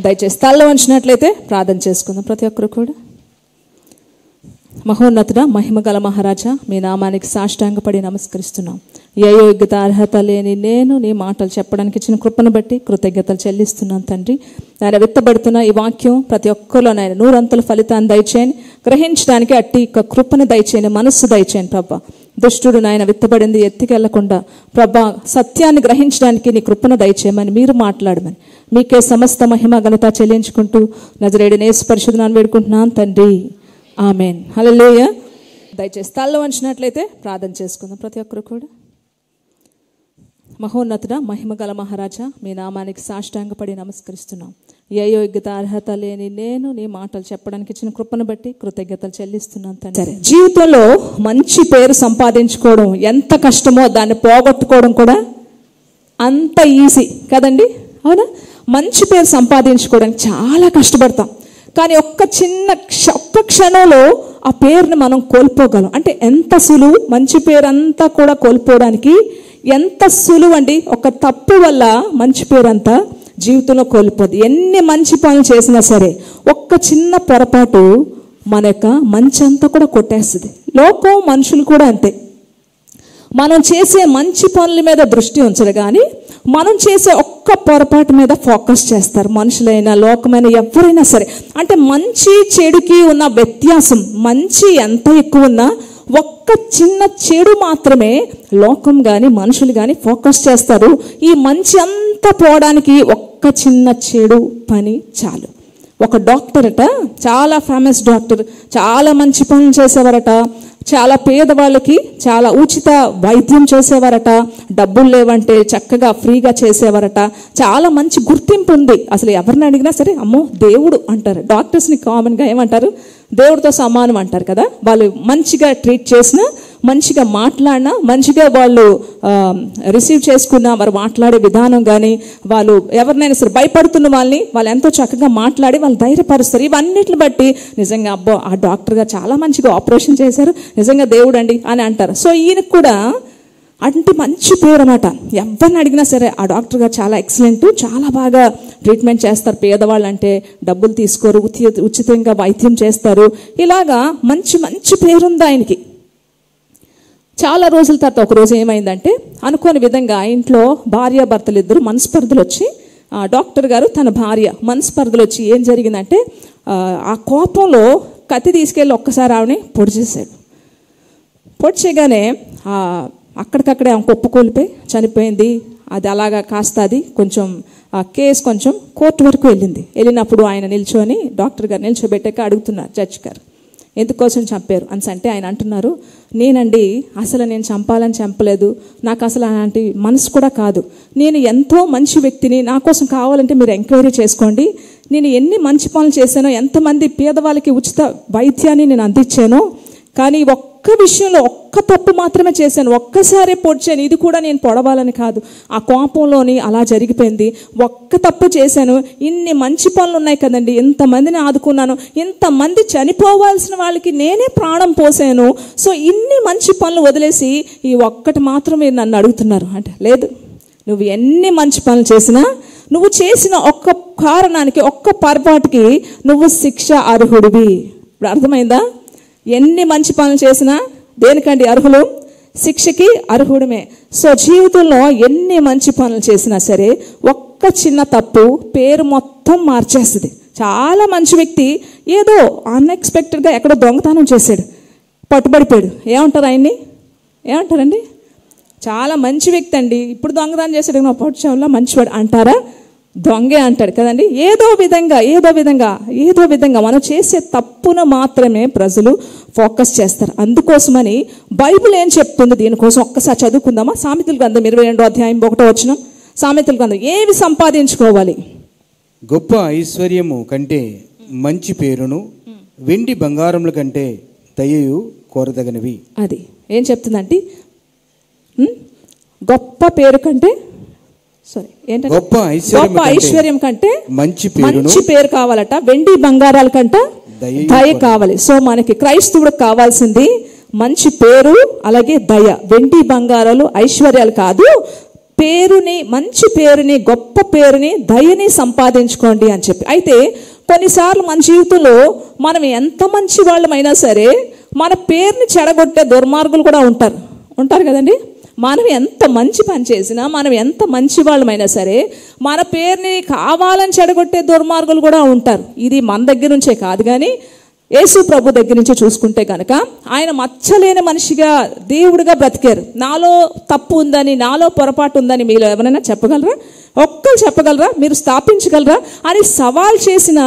దయచేసి తలలో ఉంచినట్లయితే ప్రార్థన చేసుకుందాం. ప్రతి ఒక్కరు కూడా. మహోన్నతుడ, మహిమగల మహారాజా, మీ నామానికి సాష్టాంగపడి నమస్కరిస్తున్నాం. ఏ యోగ్యత అర్హత లేని నేను నీ మాటలు చెప్పడానికి ఇచ్చిన కృపను బట్టి కృతజ్ఞతలు చెల్లిస్తున్నాను తండ్రి. ఆయన విత్తబడుతున్న ఈ వాక్యం ప్రతి ఒక్కరిలో ఆయన నూరంతల ఫలితాన్ని దయచేయని, గ్రహించడానికి అట్టి కృపను దయచేయని, మనస్సు దయచేయని ప్రభా. దుష్టుడు నాయన విత్తబడింది ఎత్తికెళ్లకుండా ప్రభా సత్యాన్ని గ్రహించడానికి నీ కృపను దయచేయమని మీరు మాట్లాడమని మీకే సమస్త మహిమ ఘనత చెల్లించుకుంటూ నజరేయుడైన యేసు పరిశుద్ధ నామమున వేడుకుంటున్నాను తండ్రి. ఆమెన్. హల్లెలూయా. దయచేసి తలలో ఉంచినట్లయితే ప్రార్థన చేసుకుందాం. ప్రతి ఒక్కరు కూడా. మహోన్నతుడ, మహిమగల మహారాజా, మీ నామానికి సాష్టాంగపడి నమస్కరిస్తున్నాం. ఏ యోగ్యత అర్హత లేని నేను నీ మాటలు చెప్పడానికి ఇచ్చిన కృపను బట్టి కృతజ్ఞతలు చెల్లిస్తున్నాను తండ్రి. సరే, జీవితంలో మంచి పేరు సంపాదించుకోవడం ఎంత కష్టమో దాన్ని పోగొట్టుకోవడం కూడా అంత ఈజీ కదండి, అవునా? మంచి పేరు సంపాదించుకోవడానికి చాలా కష్టపడతాం, కానీ ఒక్క క్షణంలో ఆ పేరుని మనం కోల్పోగలం. అంటే ఎంత సులువు మంచి పేరు అంతా కూడా కోల్పోవడానికి, ఎంత సులువు అండి. ఒక తప్పు వల్ల మంచి పేరు అంతా జీవితంలో కోల్పోదు. ఎన్ని మంచి పనులు చేసినా సరే ఒక్క చిన్న పొరపాటు మన యొక్క మంచి అంతా కూడా కొట్టేస్తుంది. లోకం, మనుషులు కూడా అంతే. మనం చేసే మంచి పనుల మీద దృష్టి ఉంచరు, కానీ మనం చేసే ఒక్క పొరపాటు మీద ఫోకస్ చేస్తారు. మనుషులైనా లోకమైనా ఎవరైనా సరే. అంటే మంచి చెడుకి ఉన్న వ్యత్యాసం, మంచి ఎంత ఎక్కువ ఉన్నా ఒక్క చిన్న చెడు మాత్రమే లోకం కానీ మనుషులు కానీ ఫోకస్ చేస్తారు. ఈ మంచి అంతా పోవడానికి ఒక్క చిన్న చెడు పని చాలు. ఒక డాక్టర్ అట, చాలా ఫేమస్ డాక్టర్, చాలా మంచి పనులు చేసేవారట. చాలా పేదవాళ్ళకి చాలా ఉచిత వైద్యం చేసేవారట. డబ్బులు లేవంటే చక్కగా ఫ్రీగా చేసేవారట. చాలా మంచి గుర్తింపు ఉంది. అసలు ఎవరిని అడిగినా సరే అమ్మో దేవుడు అంటారు. డాక్టర్స్ని కామన్గా ఏమంటారు? దేవుడితో సమానం అంటారు కదా. వాళ్ళు మంచిగా ట్రీట్ చేసినా, మంచిగా మాట్లాడినా, మంచిగా వాళ్ళు రిసీవ్ చేసుకున్న వారు మాట్లాడే విధానం కానీ, వాళ్ళు ఎవరినైనా సరే భయపడుతున్న వాళ్ళని వాళ్ళు ఎంతో చక్కగా మాట్లాడి వాళ్ళు ధైర్యపరుస్తారు. ఇవన్నిటిని బట్టి నిజంగా అబ్బో ఆ డాక్టర్గా చాలా మంచిగా ఆపరేషన్ చేశారు, నిజంగా దేవుడు అండి అని అంటారు. సో ఈయనకు కూడా అంటే మంచి పేరు అన్నమాట. ఎవరిని అడిగినా సరే ఆ డాక్టర్ గారు చాలా ఎక్సలెంట్, చాలా బాగా ట్రీట్మెంట్ చేస్తారు. పేదవాళ్ళు అంటే డబ్బులు తీసుకోరు, ఉచితంగా వైద్యం చేస్తారు. ఇలాగా మంచి మంచి పేరుంది ఆయనకి. చాలా రోజుల తర్వాత ఒకరోజు ఏమైందంటే, అనుకోని విధంగా ఇంట్లో భార్యాభర్తలు ఇద్దరు మనస్పర్ధలు వచ్చి, డాక్టర్ గారు తన భార్య మనస్పర్ధలు వచ్చి ఏం జరిగిందంటే, ఆ కోపంలో కత్తి తీసుకెళ్ళి ఒక్కసారి ఆవిడని పొడిచేశాడు. పొడిచేయగానే అక్కడికక్కడే ఆమె కుప్పకూలిపోయి చనిపోయింది. అది అలాగా కాస్త అది కొంచెం ఆ కేసు కొంచెం కోర్టు వరకు వెళ్ళింది. వెళ్ళినప్పుడు ఆయన నిల్చొని, డాక్టర్ గారు నిల్చోబెట్టాక అడుగుతున్నారు జడ్జి గారు, ఎందుకోసం చంపారు అని అంటే ఆయన అంటున్నారు, నేనండి అసలు నేను చంపాలని చంపలేదు, నాకు అసలు అలాంటి మనసు కూడా కాదు, నేను ఎంతో మంచి వ్యక్తిని, నా కోసం కావాలంటే మీరు ఎంక్వైరీ చేసుకోండి, నేను ఎన్ని మంచి పనులు చేశానో, ఎంతమంది పేదవాళ్ళకి ఉచిత వైద్యాన్ని నేను అందించానో, కానీ ఒక్క విషయంలో ఒక్క తప్పు మాత్రమే చేశాను, ఒక్కసారి పొడిచాను, ఇది కూడా నేను పొడవాలని కాదు, ఆ కోపంలోని అలా జరిగిపోయింది, ఒక్క తప్పు చేశాను, ఇన్ని మంచి పనులు ఉన్నాయి కదండి, ఇంతమందిని ఆదుకున్నాను, ఇంతమంది చనిపోవాల్సిన వాళ్ళకి నేనే ప్రాణం పోసాను, సో ఇన్ని మంచి పనులు వదిలేసి ఈ ఒక్కటి మాత్రం మీరు నన్ను అడుగుతున్నారు అంటే, లేదు, నువ్వు ఎన్ని మంచి పనులు చేసినా నువ్వు చేసిన ఒక్క కారణానికి, ఒక్క పొరపాటుకి నువ్వు శిక్ష అర్హుడివి. ఇప్పుడు అర్థమైందా? ఎన్ని మంచి పనులు చేసినా దేనికండి అర్హులు? శిక్షకి అర్హుడమే. సో జీవితంలో ఎన్ని మంచి పనులు చేసినా సరే ఒక్క చిన్న తప్పు పేరు మొత్తం మార్చేస్తుంది. చాలా మంచి వ్యక్తి ఏదో అన్ఎక్స్పెక్టెడ్గా ఎక్కడో దొంగతనం చేశాడు, పట్టుబడిపోయాడు, ఏమంటారు ఆయన్ని? ఏమంటారండి? చాలా మంచి వ్యక్తి అండి, ఇప్పుడు దొంగతనం చేశాడు, నా పట్టుచంలో మంచివాడు అంటారా? దొంగే అంటాడు కదండి. ఏదో విధంగా మనం చేసే తప్పును మాత్రమే ప్రజలు ఫోకస్ చేస్తారు. అందుకోసమని బైబిల్ ఏం చెప్తుంది దీనికోసం ఒక్కసారి చదువుకుందామా? సామెతల గ్రంథం 22వ అధ్యాయం 1వ వచనం. సామెతల గ్రంథం ఏవి సంపాదించుకోవాలి? గొప్ప ఐశ్వర్యము కంటే మంచి పేరును, వెండి బంగారముల కంటే దయయు కోరదగినవి. అది ఏం చెప్తుందంటే, గొప్ప పేరు కంటే గొప్ప ఐశ్వర్యం కంటే మంచి పేరు కావాలట, వెండి బంగారాల కంటే దయ కావాలి. సో మనకి క్రైస్తవుడికి కావాల్సింది మంచి పేరు, అలాగే దయ. వెండి బంగారాలు ఐశ్వర్యాలు కాదు, పేరుని, మంచి పేరుని, గొప్ప పేరుని, దయని సంపాదించుకోండి అని చెప్పి. అయితే కొన్నిసార్లు మన జీవితంలో మనం ఎంత మంచి వాళ్ళమైనా సరే మన పేరుని చెడగొట్టే దుర్మార్గులు కూడా ఉంటారు కదండి. మనం ఎంత మంచి పని చేసినా, మనం ఎంత మంచి వాళ్ళమైనా సరే మన పేరుని కావాలని చెడగొట్టే దుర్మార్గులు కూడా ఉంటారు. ఇది మన దగ్గర నుంచే కాదు, కానీ యేసు ప్రభు దగ్గర నుంచి చూసుకుంటే కనుక ఆయన మచ్చలేని మనిషిగా, దేవుడిగా బ్రతికారు. నాలో తప్పు ఉందని, నాలో పొరపాటు ఉందని మీలో ఎవరైనా చెప్పగలరా? ఒక్కరు చెప్పగలరా? మీరు స్థాపించగలరా అని సవాల్ చేసిన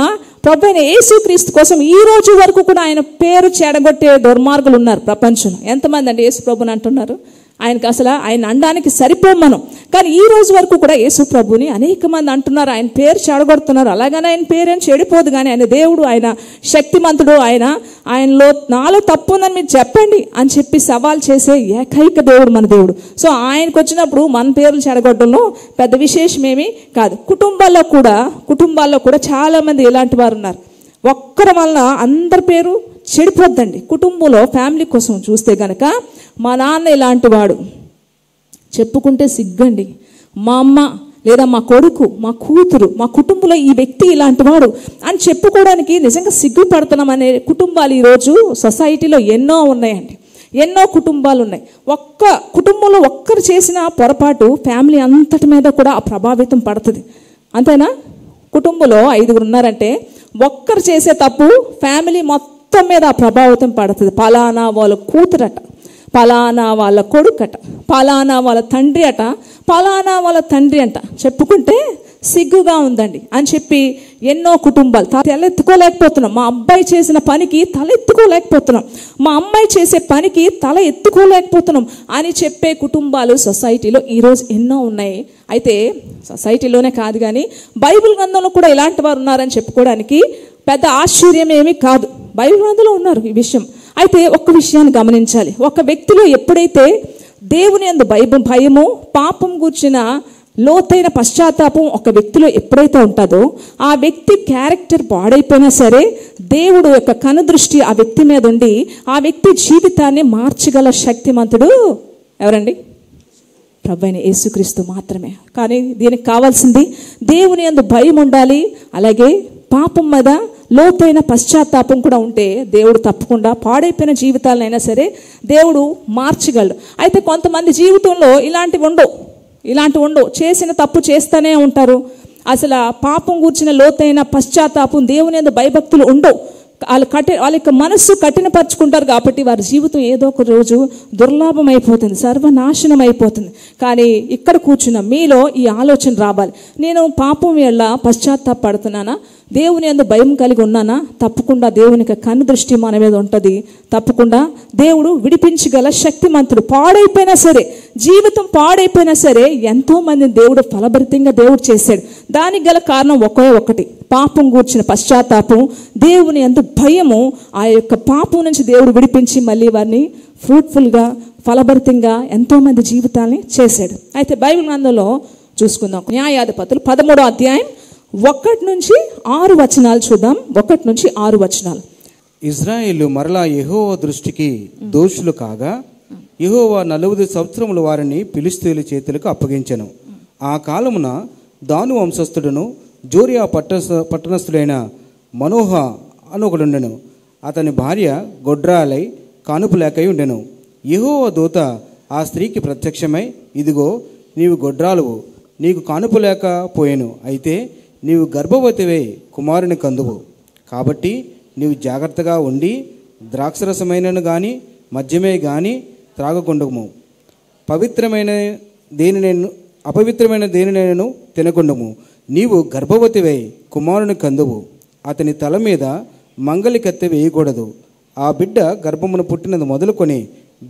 ప్రభు అయిన యేసుక్రీస్తు కోసం ఈ రోజు వరకు కూడా ఆయన పేరు చెడగొట్టే దుర్మార్గులు ఉన్నారు ప్రపంచంలో. ఎంతమంది అండి యేసు ప్రభుని అంటున్నారు? ఆయనకి అసలు ఆయన అనడానికి సరిపోం మనం. కానీ ఈ రోజు వరకు కూడా యేసు ప్రభుని అనేక మంది అంటున్నారు, ఆయన పేరు చెడగొడుతున్నారు. అలాగనే ఆయన పేరు ఏం చెడిపోదు, కానీ ఆయన దేవుడు, ఆయన శక్తిమంతుడు, ఆయనలో నాలో తప్పు ఉందని మీరు చెప్పండి అని చెప్పి సవాల్ చేసే ఏకైక దేవుడు మన దేవుడు. సో ఆయనకు వచ్చినప్పుడు మన పేర్లు చెడగొట్టడంలో పెద్ద విశేషమేమీ కాదు. కుటుంబాల్లో కూడా చాలా మంది ఇలాంటి వారు ఉన్నారు. ఒక్కరి వలన అందరి పేరు చెడిపోద్దండి. కుటుంబంలో ఫ్యామిలీ కోసం చూస్తే కనుక మా నాన్న ఇలాంటి వాడు, చెప్పుకుంటే సిగ్గండి. మా అమ్మ లేదా మా కొడుకు, మా కూతురు, మా కుటుంబంలో ఈ వ్యక్తి ఇలాంటి వాడు అని చెప్పుకోవడానికి నిజంగా సిగ్గుపడుతున్నాం అనే కుటుంబాలు ఈరోజు సొసైటీలో ఎన్నో ఉన్నాయండి. ఎన్నో కుటుంబాలు ఉన్నాయి. ఒక్క కుటుంబంలో ఒక్కరు చేసిన పొరపాటు ఫ్యామిలీ అంతటి మీద కూడా ఆ ప్రభావితం పడుతుంది. అంతేనా? కుటుంబంలో 5 ఉన్నారంటే ఒక్కరు చేసే తప్పు ఫ్యామిలీ మొత్తం మీద ఆ ప్రభావితం పడుతుంది. పలానా వాళ్ళ కూతురట, పలానా వాళ్ళ కొడుకట, పలానా వాళ్ళ తండ్రి అట, పలానా వాళ్ళ తండ్రి అంట చెప్పుకుంటే సిగ్గుగా ఉందండి అని చెప్పి ఎన్నో కుటుంబాలు తలెత్తుకోలేకపోతున్నాం. మా అబ్బాయి చేసిన పనికి తల ఎత్తుకోలేకపోతున్నాం, మా అమ్మాయి చేసే పనికి తల ఎత్తుకోలేకపోతున్నాం అని చెప్పే కుటుంబాలు సొసైటీలో ఈరోజు ఎన్నో ఉన్నాయి. అయితే సొసైటీలోనే కాదు, కానీ బైబిల్ గ్రంథంలో కూడా ఇలాంటి వారు ఉన్నారని చెప్పుకోవడానికి పెద్ద ఆశ్చర్యం ఏమీ కాదు. బైబిల్ గ్రంథంలో ఉన్నారు ఈ విషయం. అయితే ఒక్క విషయాన్ని గమనించాలి. ఒక వ్యక్తిలో ఎప్పుడైతే దేవుని యందు భయము, పాపం గూర్చిన లోతైన పశ్చాత్తాపం ఒక వ్యక్తిలో ఎప్పుడైతే ఉంటుందో ఆ వ్యక్తి క్యారెక్టర్ పాడైపోయినా సరే దేవుడు యొక్క కనుదృష్టి ఆ వ్యక్తి మీద ఉండి ఆ వ్యక్తి జీవితాన్ని మార్చగల శక్తిమంతుడు ఎవరండి? ప్రభువైన యేసుక్రీస్తు మాత్రమే. కానీ దీనికి కావాల్సింది దేవుని యందు భయం ఉండాలి, అలాగే పాపం మీద లోతైన పశ్చాత్తాపం కూడా ఉంటే దేవుడు తప్పకుండా పాడైపోయిన జీవితాలనైనా సరే దేవుడు మార్చగలడు. అయితే కొంతమంది జీవితంలో ఇలాంటివి ఉండవు, చేసిన తప్పు చేస్తూనే ఉంటారు. అసలు పాపం గూర్చిన లోతైన పశ్చాత్తాపం, దేవుని యందు భయభక్తులు ఉండవు. వాళ్ళ యొక్క మనస్సు కఠినపరుచుకుంటారు కాబట్టి వారి జీవితం ఏదో ఒక రోజు దుర్లాభం అయిపోతుంది, సర్వనాశనం అయిపోతుంది. కానీ ఇక్కడ కూర్చున్న మీలో ఈ ఆలోచన రావాలి, నేను పాపం వల్ల పశ్చాత్తాపడుతున్నానా, దేవుని యందు భయం కలిగి ఉన్నానా, తప్పకుండా దేవునికి కనుదృష్టి మన మీద ఉంటుంది. తప్పకుండా దేవుడు విడిపించగల శక్తిమంతుడు. పాడైపోయినా సరే, జీవితం పాడైపోయినా సరే ఎంతో మందిని దేవుడు ఫలభరితంగా దేవుడు చేశాడు. దానికి గల కారణం ఒకటి, పాపం గూర్చిన పశ్చాత్తాపం, దేవుని యందు భయము. ఆ యొక్క పాపం నుంచి దేవుడు విడిపించి మళ్ళీ వారిని ఫ్రూట్ఫుల్గా, ఫలభరితంగా ఎంతో మంది జీవితాన్ని చేశాడు. అయితే బైబిల్ గ్రంథంలో చూసుకుందాం. న్యాయాధిపతులు 13వ అధ్యాయం 1 నుంచి 6 వచనాలు చూద్దాం. 1 నుంచి 6 వచనాలు. ఇజ్రాయేలు మరలా యెహోవా దృష్టికి దోషులు కాగా యెహోవా 40 సంవత్సరముల వారిని ఫిలిష్తీయుల చేతులకు అప్పగించెను. ఆ కాలమున దాను వంశస్థుడును జోరియా పట్టణస్థుడైన మనోహ అనొకడుండెను. అతని భార్య గొడ్రాలై కానుపు లేకై ఉండెను. యెహోవా దూత ఆ స్త్రీకి ప్రత్యక్షమై, ఇదిగో నీవు గొడ్రాలువు, నీకు కానుపు లేకపోయెను, అయితే నీవు గర్భవతివై కుమారుని కందువు. కాబట్టి నీవు జాగ్రత్తగా ఉండి ద్రాక్షరసమైనను గాని మద్యమే గాని త్రాగకుండము, అపవిత్రమైన దేనినైనను తినకుండము. నీవు గర్భవతివై కుమారుని కందువు. అతని తల మీద మంగలి కత్తె వేయకూడదు. ఆ బిడ్డ గర్భమును పుట్టినది మొదలుకొని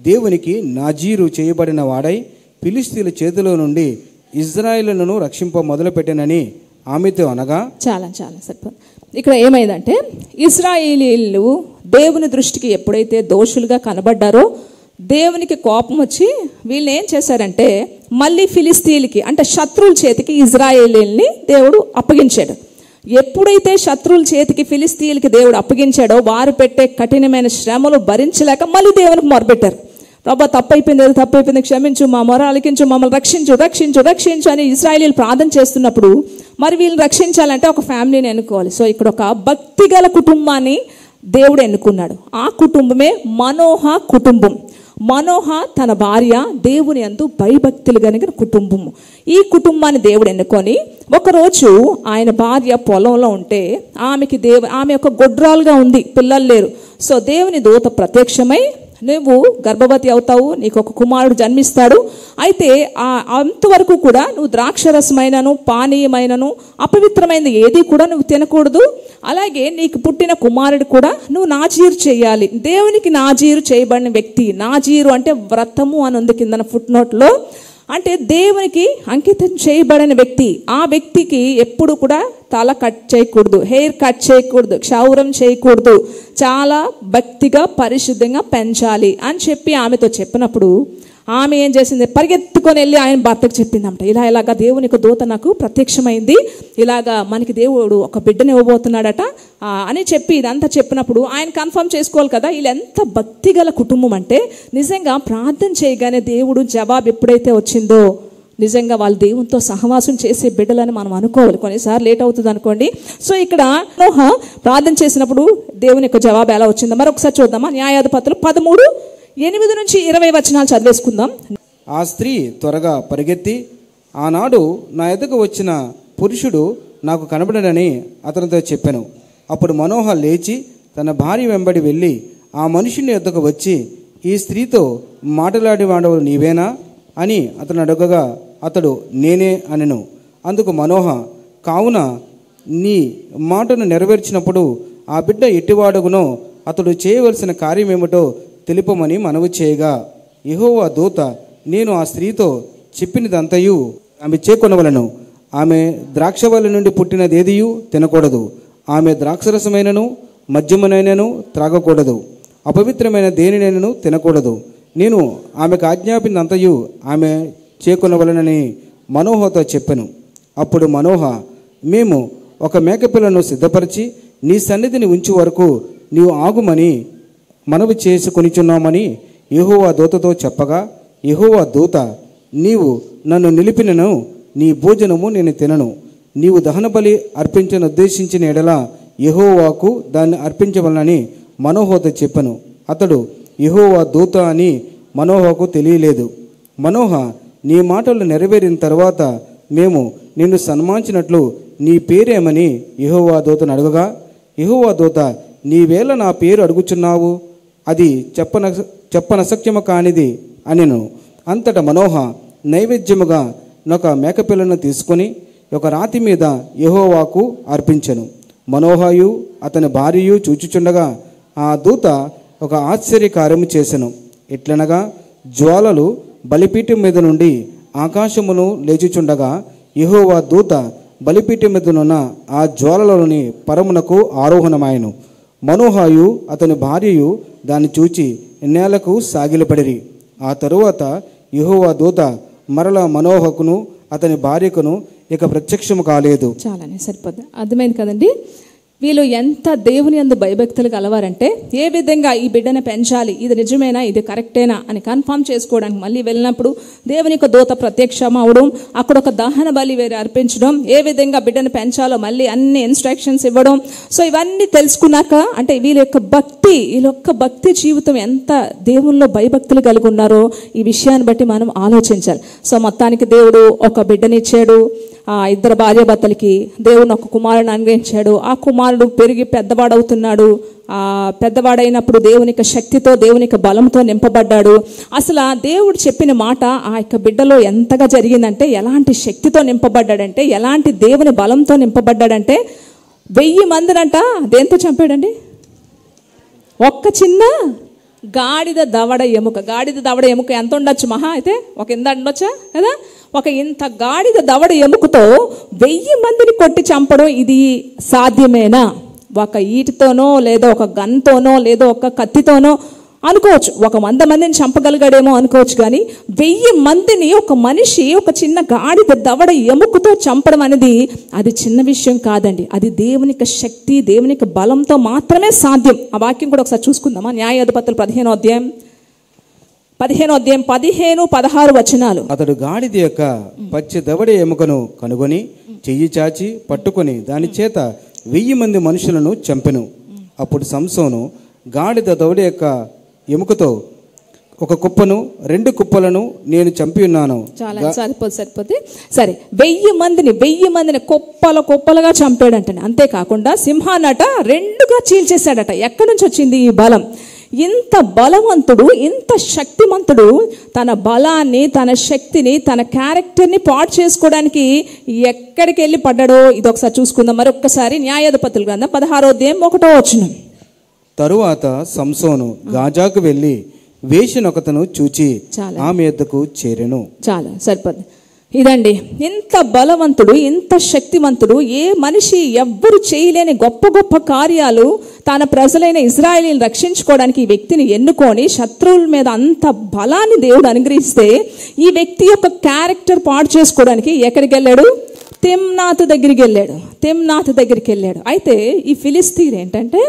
దేవునికి నాజీరు చేయబడిన వాడై ఫిలిష్తీయుల చేతిలో నుండి ఇజ్రాయేలును రక్షింప మొదలుపెట్టానని ఆమెతో అనగా. చాలా సరిపోదు. ఇక్కడ ఏమైందంటే, ఇశ్రాయేలీయులు దేవుని దృష్టికి ఎప్పుడైతే దోషులుగా కనబడ్డారో దేవునికి కోపం వచ్చి వీళ్ళు ఏం చేశారంటే మళ్ళీ ఫిలిస్తీయులకి, అంటే శత్రువుల చేతికి ఇజ్రాయేలీయుల్ని దేవుడు అప్పగించాడు. ఎప్పుడైతే శత్రువుల చేతికి ఫిలిస్తీయులకి దేవుడు అప్పగించాడో వారు పెట్టే కఠినమైన శ్రమలు భరించలేక మళ్ళీ దేవునికి మొరపెట్టారు. ప్రభా తప్పైపోయింది, తప్పైపోయింది, క్షమించు, మా మొర ఆలకించు, మమ్మల్ని రక్షించు రక్షించు రక్షించు అని ఇశ్రాయేలీయులు ప్రార్థన చేస్తున్నప్పుడు మరి వీళ్ళని రక్షించాలంటే ఒక ఫ్యామిలీని ఎన్నుకోవాలి. సో ఇక్కడ ఒక భక్తి గల కుటుంబాన్ని దేవుడు ఎన్నుకున్నాడు. ఆ కుటుంబమే మనోహ కుటుంబం. మనోహ తన భార్య దేవుని యందు భయభక్తులు కలిగిన కుటుంబము. ఈ కుటుంబాన్ని దేవుడు ఎన్నుకొని ఒకరోజు ఆయన భార్య పొలంలో ఉంటే ఆమె ఒక గొడ్రాలుగా ఉంది, పిల్లలు లేరు. సో దేవుని దూత ప్రత్యక్షమై నువ్వు గర్భవతి అవుతావు, నీకు ఒక కుమారుడు జన్మిస్తాడు, అయితే అంతవరకు కూడా నువ్వు ద్రాక్షరసమైనను పానీయమైనను అపవిత్రమైన ఏది కూడా నువ్వు తినకూడదు, అలాగే నీకు పుట్టిన కుమారుడు కూడా నువ్వు నాజీరు చేయాలి. దేవునికి నాజీరు చేయబడిన వ్యక్తి, నాజీరు అంటే వ్రతము అని ఉంది కిందన ఫుట్ నోట్లో, అంటే దేవునికి అంకితం చేయబడిన వ్యక్తి. ఆ వ్యక్తికి ఎప్పుడు కూడా తల కట్ చేయకూడదు, హెయిర్ కట్ చేయకూడదు, క్షౌరం చేయకూడదు, చాలా భక్తిగా పరిశుద్ధంగా పెంచాలి అని చెప్పి ఆమెతో చెప్పినప్పుడు ఆమె ఏం చేసింది, పరిగెత్తుకొని వెళ్ళి ఆయన భర్తకు చెప్పిందంట, ఇలాగా దేవుని యొక్క దూత నాకు ప్రత్యక్షమైంది, ఇలాగా మనకి దేవుడు ఒక బిడ్డని ఇవ్వబోతున్నాడట అని చెప్పి ఇదంతా చెప్పినప్పుడు ఆయన కన్ఫర్మ్ చేసుకోవాలి కదా, వీళ్ళు ఎంత భక్తి గల కుటుంబం అంటే నిజంగా ప్రార్థన చేయగానే దేవుడు జవాబు ఎప్పుడైతే వచ్చిందో నిజంగా వాళ్ళు దేవునితో సహవాసం చేసే బిడ్డలని మనం అనుకోవాలి. కొన్నిసార్లు లేట్ అవుతుంది అనుకోండి. సో ఇక్కడ నోహ ప్రార్థన చేసినప్పుడు దేవుని యొక్క జవాబు ఎలా వచ్చిందో మరొకసారి చూద్దామా. న్యాయాధిపతులు 13:8-20 వచనాలు చదివేసుకుందాం. ఆ స్త్రీ త్వరగా పరిగెత్తి, ఆనాడు నా ఎదుగు వచ్చిన పురుషుడు నాకు కనబడనని అతనితో చెప్పాను. అప్పుడు మనోహ లేచి తన భార్య వెంబడి వెళ్ళి ఆ మనుషుని ఎద్దకు వచ్చి, ఈ స్త్రీతో మాట్లాడేవాడవు నీవేనా అని అతను అడగగా అతడు నేనే అనెను. అందుకు మనోహ, కావున నీ మాటను నెరవేర్చినప్పుడు ఆ బిడ్డ ఎట్టివాడుగునో అతడు చేయవలసిన కార్యమేమిటో తెలుపమని మనవి చేయగా, యెహోవా దూత, నేను ఆ స్త్రీతో చెప్పినదంతయు ఆమె చేకొనవలను. ఆమె ద్రాక్షవల్లి నుండి పుట్టినదేదియు తినకూడదు, ఆమె ద్రాక్షరసమైనను మద్యమునైనను త్రాగకూడదు, అపవిత్రమైన దేనినైనను తినకూడదు. నేను ఆమెకు ఆజ్ఞాపించినంతయు ఆమె చేకొనవలనని మనోహతో చెప్పెను. అప్పుడు మనోహ, మేము ఒక మేకపిల్లను సిద్ధపరిచి నీ సన్నిధిని ఉంచు వరకు నీవు ఆగుమని మనవి చేసుకొనిచున్నామని యెహోవా దూతతో చెప్పగా, యెహోవా దూత, నీవు నన్ను నిలిపినను నీ భోజనము నేను తినను. నీవు దహనబలి అర్పించనుద్దేశించిన ఎడల యెహోవాకు దాన్ని అర్పించవలనని మనోహతో చెప్పెను. అతడు యెహోవా దూత అని మనోహకు తెలియలేదు. మనోహ, నీ మాటలు నెరవేరిన తర్వాత మేము నిన్ను సన్మానించినట్లు నీ పేరేమని యెహోవా దూతను అడగగా, యెహోవా దూత, నీవేళ నా పేరు అడుగుచున్నావు, అది చెప్పనసక్యము కానిది అనెను. అంతటా మనోహ నైవేద్యముగా ఒక మేకపిల్లను తీసుకొని ఒక రాతి మీద యెహోవాకు అర్పించెను. మనోహయు అతని భార్యయు చూచుచుండగా ఆ దూత ఒక ఆశ్చర్యకార్యము చేసెను. ఎట్లనగా జ్వాలలు బలిపీఠం మీద నుండి ఆకాశమును లేచుచుండగా యెహోవా దూత బలిపీఠం మీదనున్న ఆ జ్వాలలోని పరమునకు ఆరోహణమాయెను. మనోహయు అతని భార్యయు దాన్ని చూచి నేలకు సాగిలపడిరి. ఆ తరువాత యెహోవా దూత మరల మనోహకును అతని భార్యకును ఇక ప్రత్యక్షము కాలేదు. చాలానే సరిపోద్ది, అర్థమైంది కదండి. వీళ్ళు ఎంత దేవుని యందు భయభక్తులు కలవారంటే ఏ విధంగా ఈ బిడ్డను పెంచాలి, ఇది నిజమేనా, ఇది కరెక్టేనా అని కన్ఫర్మ్ చేసుకోవడానికి మళ్ళీ వెళ్ళినప్పుడు దేవుని యొక్క దూత ప్రత్యక్షం అవడం, అక్కడ ఒక దహన బలి వేరే అర్పించడం, ఏ విధంగా బిడ్డను పెంచాలో మళ్ళీ అన్ని ఇన్స్ట్రక్షన్స్ ఇవ్వడం. సో ఇవన్నీ తెలుసుకున్నాక అంటే వీళ్ళ యొక్క భక్తి జీవితం ఎంత దేవుల్లో భయభక్తులు కలిగి ఉన్నారో ఈ విషయాన్ని బట్టి మనం ఆలోచించాలి. సో మొత్తానికి దేవుడు ఒక బిడ్డనిచ్చాడు. ఆ ఇద్దరు భార్యాభర్తలకి దేవుని ఒక కుమారుని అనుగ్రహించాడు. ఆ కుమారుడు పెరిగి పెద్దవాడవుతున్నాడు. ఆ పెద్దవాడైనప్పుడు దేవునికి శక్తితో దేవునికి బలంతో నింపబడ్డాడు. అసలు ఆ దేవుడు చెప్పిన మాట ఆ యొక్క బిడ్డలో ఎంతగా జరిగిందంటే, ఎలాంటి శక్తితో నింపబడ్డాడంటే, ఎలాంటి దేవుని బలంతో నింపబడ్డాడంటే 1000 మందినంట దేంతో చంపాడండి? ఒక్క చిన్న గాడిద దవడ ఎముక ఎంత ఉండొచ్చు మహా అయితే ఒక ఇంత ఉండొచ్చా కదా, ఒక ఇంత గాడిద దవడ ఎముకతో 1000 మందిని కొట్టి చంపడం ఇది సాధ్యమేనా? ఒక ఈటితోనో లేదా ఒక గన్తోనో లేదా ఒక కత్తితోనో అనుకోవచ్చు, ఒక 100 మందిని చంపగలిగాడేమో అనుకోవచ్చు, కానీ 1000 మందిని ఒక మనిషి ఒక చిన్న గాడిద దవడ ఎముకతో చంపడం అనేది అది చిన్న విషయం కాదండి. అది దేవునికి శక్తి, దేవునికి బలంతో మాత్రమే సాధ్యం. ఆ వాక్యం కూడా ఒకసారి చూసుకుందామా. న్యాయాధిపతులు 15వ అధ్యాయం 15వ అధ్యాయం 15-16 వచనాలు. అతడు గాడిద యొక్క పచ్చి దవడ ఎముకను కనుగొని చెయ్యి చాచి పట్టుకొని దాని చేత 1000 మంది మనుషులను చంపెను. అప్పుడు సంసోను గాడిద దవడ యొక్క ఎముకతో ఒక కుప్పను 2 కుప్పలను నేను చంపి ఉన్నాను. చాలా సరిపోతే సరే 1000 మందిని కుప్పలుగా చంపాడంట. అంతేకాకుండా సింహానట 2గా చీల్చేశాడట. ఎక్కడి నుంచి వచ్చింది ఈ బలం? ఇంత బలవంతుడు, ఇంత శక్తిమంతుడు తన బలాన్ని, తన శక్తిని, తన క్యారెక్టర్ని పాడు చేసుకోవడానికి ఎక్కడికి వెళ్ళి పడ్డాడో ఇది ఒకసారి చూసుకుందాం. మరొక్కసారి న్యాయాధిపతుల గ్రంథం 16వ అధ్యాయం 1వ వచనం. తరువాత సంసోను గాజాకు వెళ్ళి వేశ్యనొకతను చూచి ఆమె యొద్దకు చేరెను. చాలా సరిపోద్ది. ఇదండి, ఇంత బలవంతుడు, ఇంత శక్తివంతుడు, ఏ మనిషి ఎవ్వరు చేయలేని గొప్ప గొప్ప కార్యాలు తన ప్రజలైన ఇజ్రాయేలీని రక్షించుకోవడానికి ఈ వ్యక్తిని ఎన్నుకొని శత్రువుల మీద అంత బలాన్ని దేవుడు అనుగ్రహిస్తే ఈ వ్యక్తి యొక్క క్యారెక్టర్ పాడు చేసుకోవడానికి ఎక్కడికి వెళ్ళాడు? తిమ్నాతు దగ్గరికి వెళ్ళాడు. అయితే ఈ ఫిలిస్తీన్ ఏంటంటే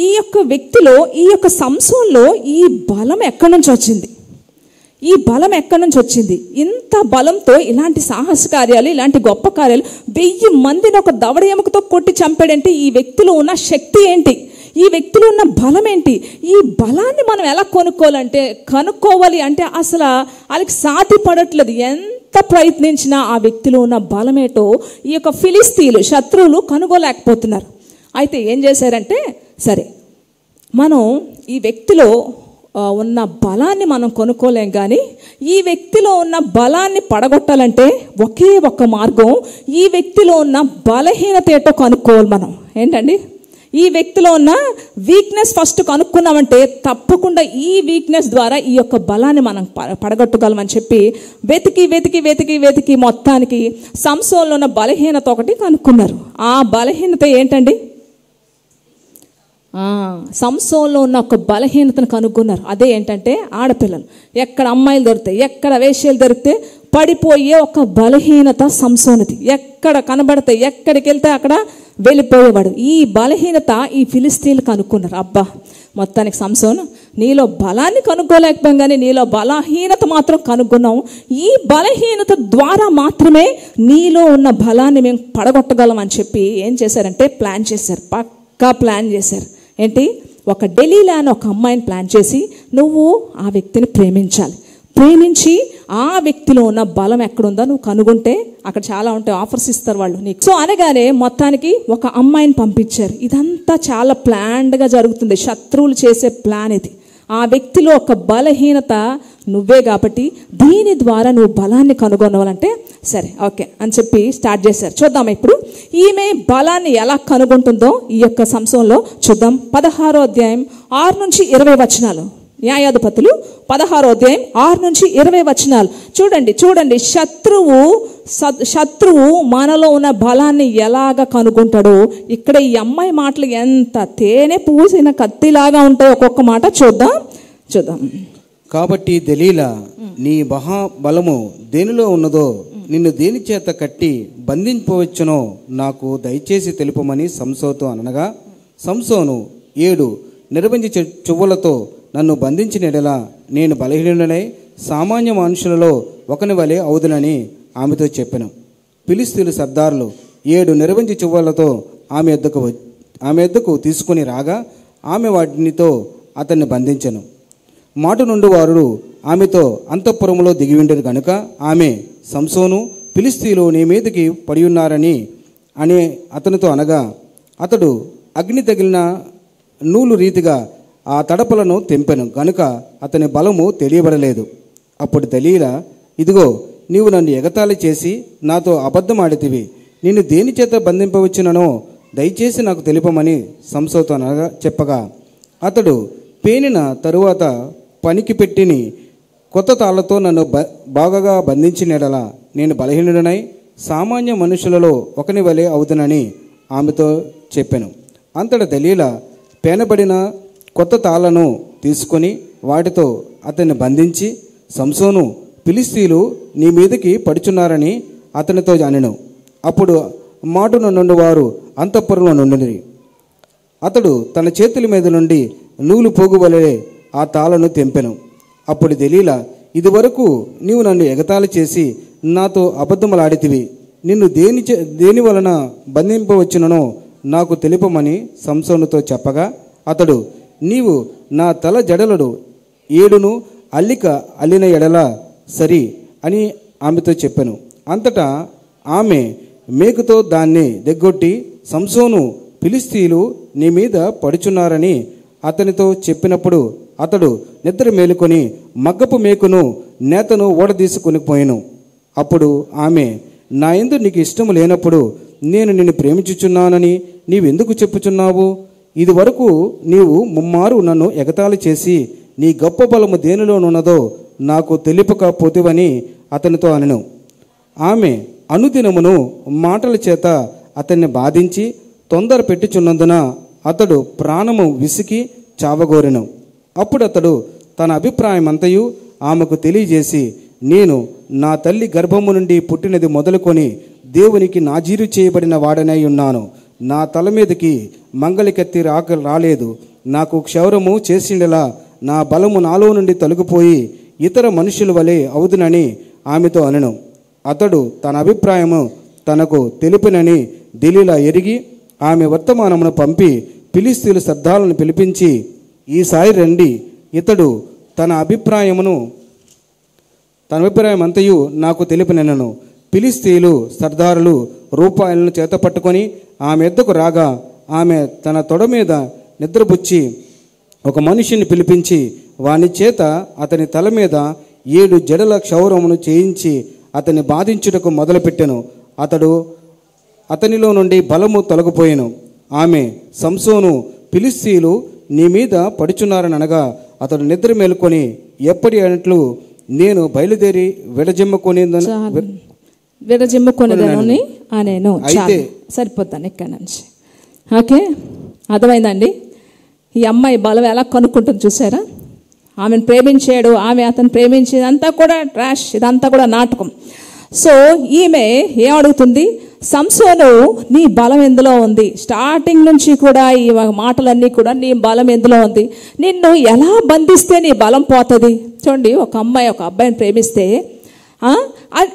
ఈ యొక్క వ్యక్తిలో, ఈ యొక్క సంసోన్లో ఈ బలం ఎక్కడి నుంచి వచ్చింది? ఇంత బలంతో ఇలాంటి సాహస కార్యాలు, ఇలాంటి గొప్ప కార్యాలు, 1000 మందిని ఒక దవడ ఎముకతో కొట్టి చంపాడంటే ఈ వ్యక్తిలో ఉన్న శక్తి ఏంటి? ఈ వ్యక్తిలో ఉన్న బలం ఏంటి? ఈ బలాన్ని మనం ఎలా కనుక్కోవాలి అంటే అసలు వాళ్ళకి సాటి పడట్లేదు. ఎంత ప్రయత్నించినా ఆ వ్యక్తిలో ఉన్న బలమేటో ఈ యొక్క ఫిలిస్తీన్లు, శత్రువులు కనుగోలేకపోతున్నారు. అయితే ఏం చేశారంటే, సరే మనం ఈ వ్యక్తిలో ఉన్న బలాన్ని మనం కొనుక్కోలేం, కానీ ఈ వ్యక్తిలో ఉన్న బలాన్ని పడగొట్టాలంటే ఒకే ఒక్క మార్గం, ఈ వ్యక్తిలో ఉన్న బలహీనత ఏంటో కనుక్కోవాలి మనం. ఏంటండి? ఈ వ్యక్తిలో ఉన్న వీక్నెస్ ఫస్ట్ కనుక్కున్నామంటే తప్పకుండా ఈ వీక్నెస్ ద్వారా ఈ యొక్క బలాన్ని మనం పడగొట్టగలమని చెప్పి వెతికి మొత్తానికి సంసోన్లో ఉన్న బలహీనత ఒకటి కనుక్కున్నారు. ఆ బలహీనత ఏంటండి? సంసోన్లో ఉన్న ఒక బలహీనతను కనుక్కున్నారు. అదే ఏంటంటే ఆడపిల్లలు. ఎక్కడ అమ్మాయిలు దొరుకుతాయి, ఎక్కడ వేశ్యలు దొరికితే పడిపోయే ఒక బలహీనత సంసోనుది. ఎక్కడ కనబడతాయి, ఎక్కడికి వెళ్తే అక్కడ వెళ్ళిపోయేవాడు. ఈ బలహీనత ఈ ఫిలిస్తీన్లు కనుక్కున్నారు. అబ్బా, మొత్తానికి సంసోను నీలో బలాన్ని కనుక్కోలేకపోయాం, కానీ నీలో బలహీనత మాత్రం కనుక్కున్నాం. ఈ బలహీనత ద్వారా మాత్రమే నీలో ఉన్న బలాన్ని మేము పడగొట్టగలం అని చెప్పి ఏం చేశారంటే ప్లాన్ చేశారు. పక్కా ప్లాన్ చేశారు. ఏంటి? ఒక డెలీలా అని ఒక అమ్మాయిని ప్లాన్ చేసి నువ్వు ఆ వ్యక్తిని ప్రేమించి ఆ వ్యక్తిలో ఉన్న బలం ఎక్కడుందో నువ్వు కనుగొంటే అక్కడ చాలా ఉంటాయి, ఆఫర్స్ ఇస్తారు వాళ్ళు నీకు. సో అనగానే మొత్తానికి ఒక అమ్మాయిని పంపించారు. ఇదంతా చాలా ప్లాన్డ్గా జరుగుతుంది. శత్రువులు చేసే ప్లాన్ ఇది. ఆ వ్యక్తిలో ఒక బలహీనత నువ్వే కాబట్టి దీని ద్వారా నువ్వు బలాన్ని కనుగొనవాలంటే సరే ఓకే అని చెప్పి స్టార్ట్ చేశారు. చూద్దాం ఇప్పుడు ఈమె బలాన్ని ఎలా కనుగొంటుందో ఈ యొక్క సంసోన్లో చూద్దాం. 16వ అధ్యాయం 6-20 వచనాలు. న్యాయాధిపతులు 16వ అధ్యాయం 6-20 వచనాలు. చూడండి శత్రువు మనలో ఉన్న బలాన్ని ఎలాగ కనుగొంటాడో ఇక్కడ ఈ అమ్మాయి మాటలు ఎంత తేనె పూసిన కత్తిలాగా ఉంటాయి. ఒక్కొక్క మాట చూద్దాం. కాబట్టి దెలీలా, నీ మహాబలము దేనిలో ఉన్నదో, నిన్ను దేని చేత కట్టి బంధింపవచ్చునో నాకు దయచేసి తెలుపమని సంసోనుతో అనగా, సంసోను 7 నిర్బంధ చువ్వలతో నన్ను బంధించిన ఎడలా నేను బలహీనుడనై సామాన్య మనుషులలో ఒకని వలె అవుదునని ఆమెతో చెప్పెను. ఫిలిస్తీన్లు సర్దారులు 7 నిర్బంధ చువ్వలతో ఆమె యొద్దకు తీసుకుని రాగా ఆమె వాటినితో అతన్ని బంధించెను. మాట నుండి వారు ఆమెతో అంతఃపురములో దిగివిండరు గనుక ఆమె, సంసోను, ఫిలిస్తీయులు నీ మీదకి పడి ఉన్నారని అని అతనితో అనగా, అతడు అగ్ని తగిలిన నూలు రీతిగా ఆ తడపలను తెంపెను గనుక అతని బలము తెలియబడలేదు. అప్పుడు దలీలా, ఇదిగో నీవు నన్ను ఎగతాళి చేసి నాతో అబద్ధమాడితివి, నిన్ను దేని చేత బంధింపవచ్చుననో దయచేసి నాకు తెలుపమని సంసోనుతో అనగా చెప్పగా, అతడు పేనిన తరువాత పనికి పెట్టిని కొత్త తాళ్లతో నన్ను బాగా బంధించినడలా నేను బలహీనుడనై సామాన్య మనుషులలో ఒకని వలె అవుతునని ఆమెతో చెప్పాను. అంతటా దలీలా పేనబడిన కొత్త తాళ్లను తీసుకొని వాటితో అతన్ని బంధించి, సంసోను, ఫిలిస్తీయులు నీ మీదకి పడుచున్నారని అతనితో అనెను. అప్పుడు మాటున నుండి వారు అంతఃపురంలో నుండిరి. అతడు తన చేతుల మీద నుండి నూలు పోగువలే ఆ తాళ్లను తెంపెను. అప్పుడు దెలీలా, ఇదివరకు నీవు నన్ను ఎగతాళి చేసి నాతో అబద్ధములాడితివి. నిన్ను దేని వలన బంధింపవచ్చునో నాకు తెలుపమని సంసోనుతో చెప్పగా, అతడు, నీవు నా తల జడలను 7 అల్లిక అల్లిన ఎడల సరి అని ఆమెతో చెప్పాను. అంతటా ఆమె మేకుతో దాన్ని దిగ్గొట్టి, సంసోను, ఫిలిష్తీయులు నీ మీద పడుచున్నారని అతనితో చెప్పినప్పుడు అతడు నిద్ర మేలుకొని మగ్గపు మేకును నేతను ఓడదీసుకొని పోయెను. అప్పుడు ఆమె, నా యందు నీకు ఇష్టము లేనప్పుడు నేను నిన్ను ప్రేమించుచున్నానని నీవెందుకు చెప్పుచున్నావు? ఇది వరకు నీవు ముమ్మారు నన్ను ఎగతాళి చేసి నీ గొప్ప బలము దేనిలోనున్నదో నాకు తెలియకపోతివని అతనితో అనెను. ఆమె అనుదినమును మాటల చేత అతన్ని బాధించి తొందర పెట్టుచున్నందున అతడు ప్రాణము విసికి చావగోరెను. అప్పుడు అతడు తన అభిప్రాయమంతయు ఆమెకు తెలియజేసి, నేను నా తల్లి గర్భము నుండి పుట్టినది మొదలుకొని దేవునికి నాజీరు చేయబడిన వాడనై ఉన్నాను. నా తల మీదకి మంగళికత్తి రాలేదు. నాకు క్షౌరము చేసిండలా నా బలము నాలో నుండి తొలగిపోయి ఇతర మనుషుల వలె అవుదునని ఆమెతో అనెను. అతడు తన అభిప్రాయము తనకు తెలిపినని దెలీలా ఎరిగి ఆమె వర్తమానమును పంపి ఫిలిష్తీయుల సర్దారులను పిలిపించి, ఈసారి రండి, ఇతడు తన అభిప్రాయమంతయు నాకు తెలిపినను. ఫిలిష్తీయులు సర్దారులు రూపాయలను చేత పట్టుకొని ఆమె ఎద్దకు రాగా, ఆమె తన తొడ మీద నిద్రపుచ్చి ఒక మనిషిని పిలిపించి వాని చేత అతని తల మీద 7 జడల క్షౌరమును చేయించి అతన్ని బాధించుటకు మొదలుపెట్టెను. అతనిలో నుండి బలము తొలగిపోయెను. ఆమె, సంసోను, ఫిలిష్తీయులు నీ మీద పడుచున్నారని అనగా అతడు నిద్ర మేలుకొని ఎప్పటి అన్నట్లు నేను బయలుదేరి విడజిమ్ముకొనేదనని అనేను. అయితే సరిపోతాను ఇక్కడ నుంచి. ఓకే, అర్థమైందండి. ఈ అమ్మాయి బలం ఎలా కనుక్కుంటుంది చూసారా? ఆమెను ప్రేమించాడు, ఆమె అతను ప్రేమించేది అంతా కూడా ట్రాష్, ఇదంతా కూడా నాటకం. సో ఈమె ఏం అడుగుతుంది? సంసోను, నీ బలం ఎందులో ఉంది? స్టార్టింగ్ నుంచి కూడా ఈ మాటలన్నీ కూడా నీ బలం ఎందులో ఉంది? నిన్ను ఎలా బంధిస్తే నీ బలం పోతుంది? చూడండి, ఒక అమ్మాయి ఒక అబ్బాయిని ప్రేమిస్తే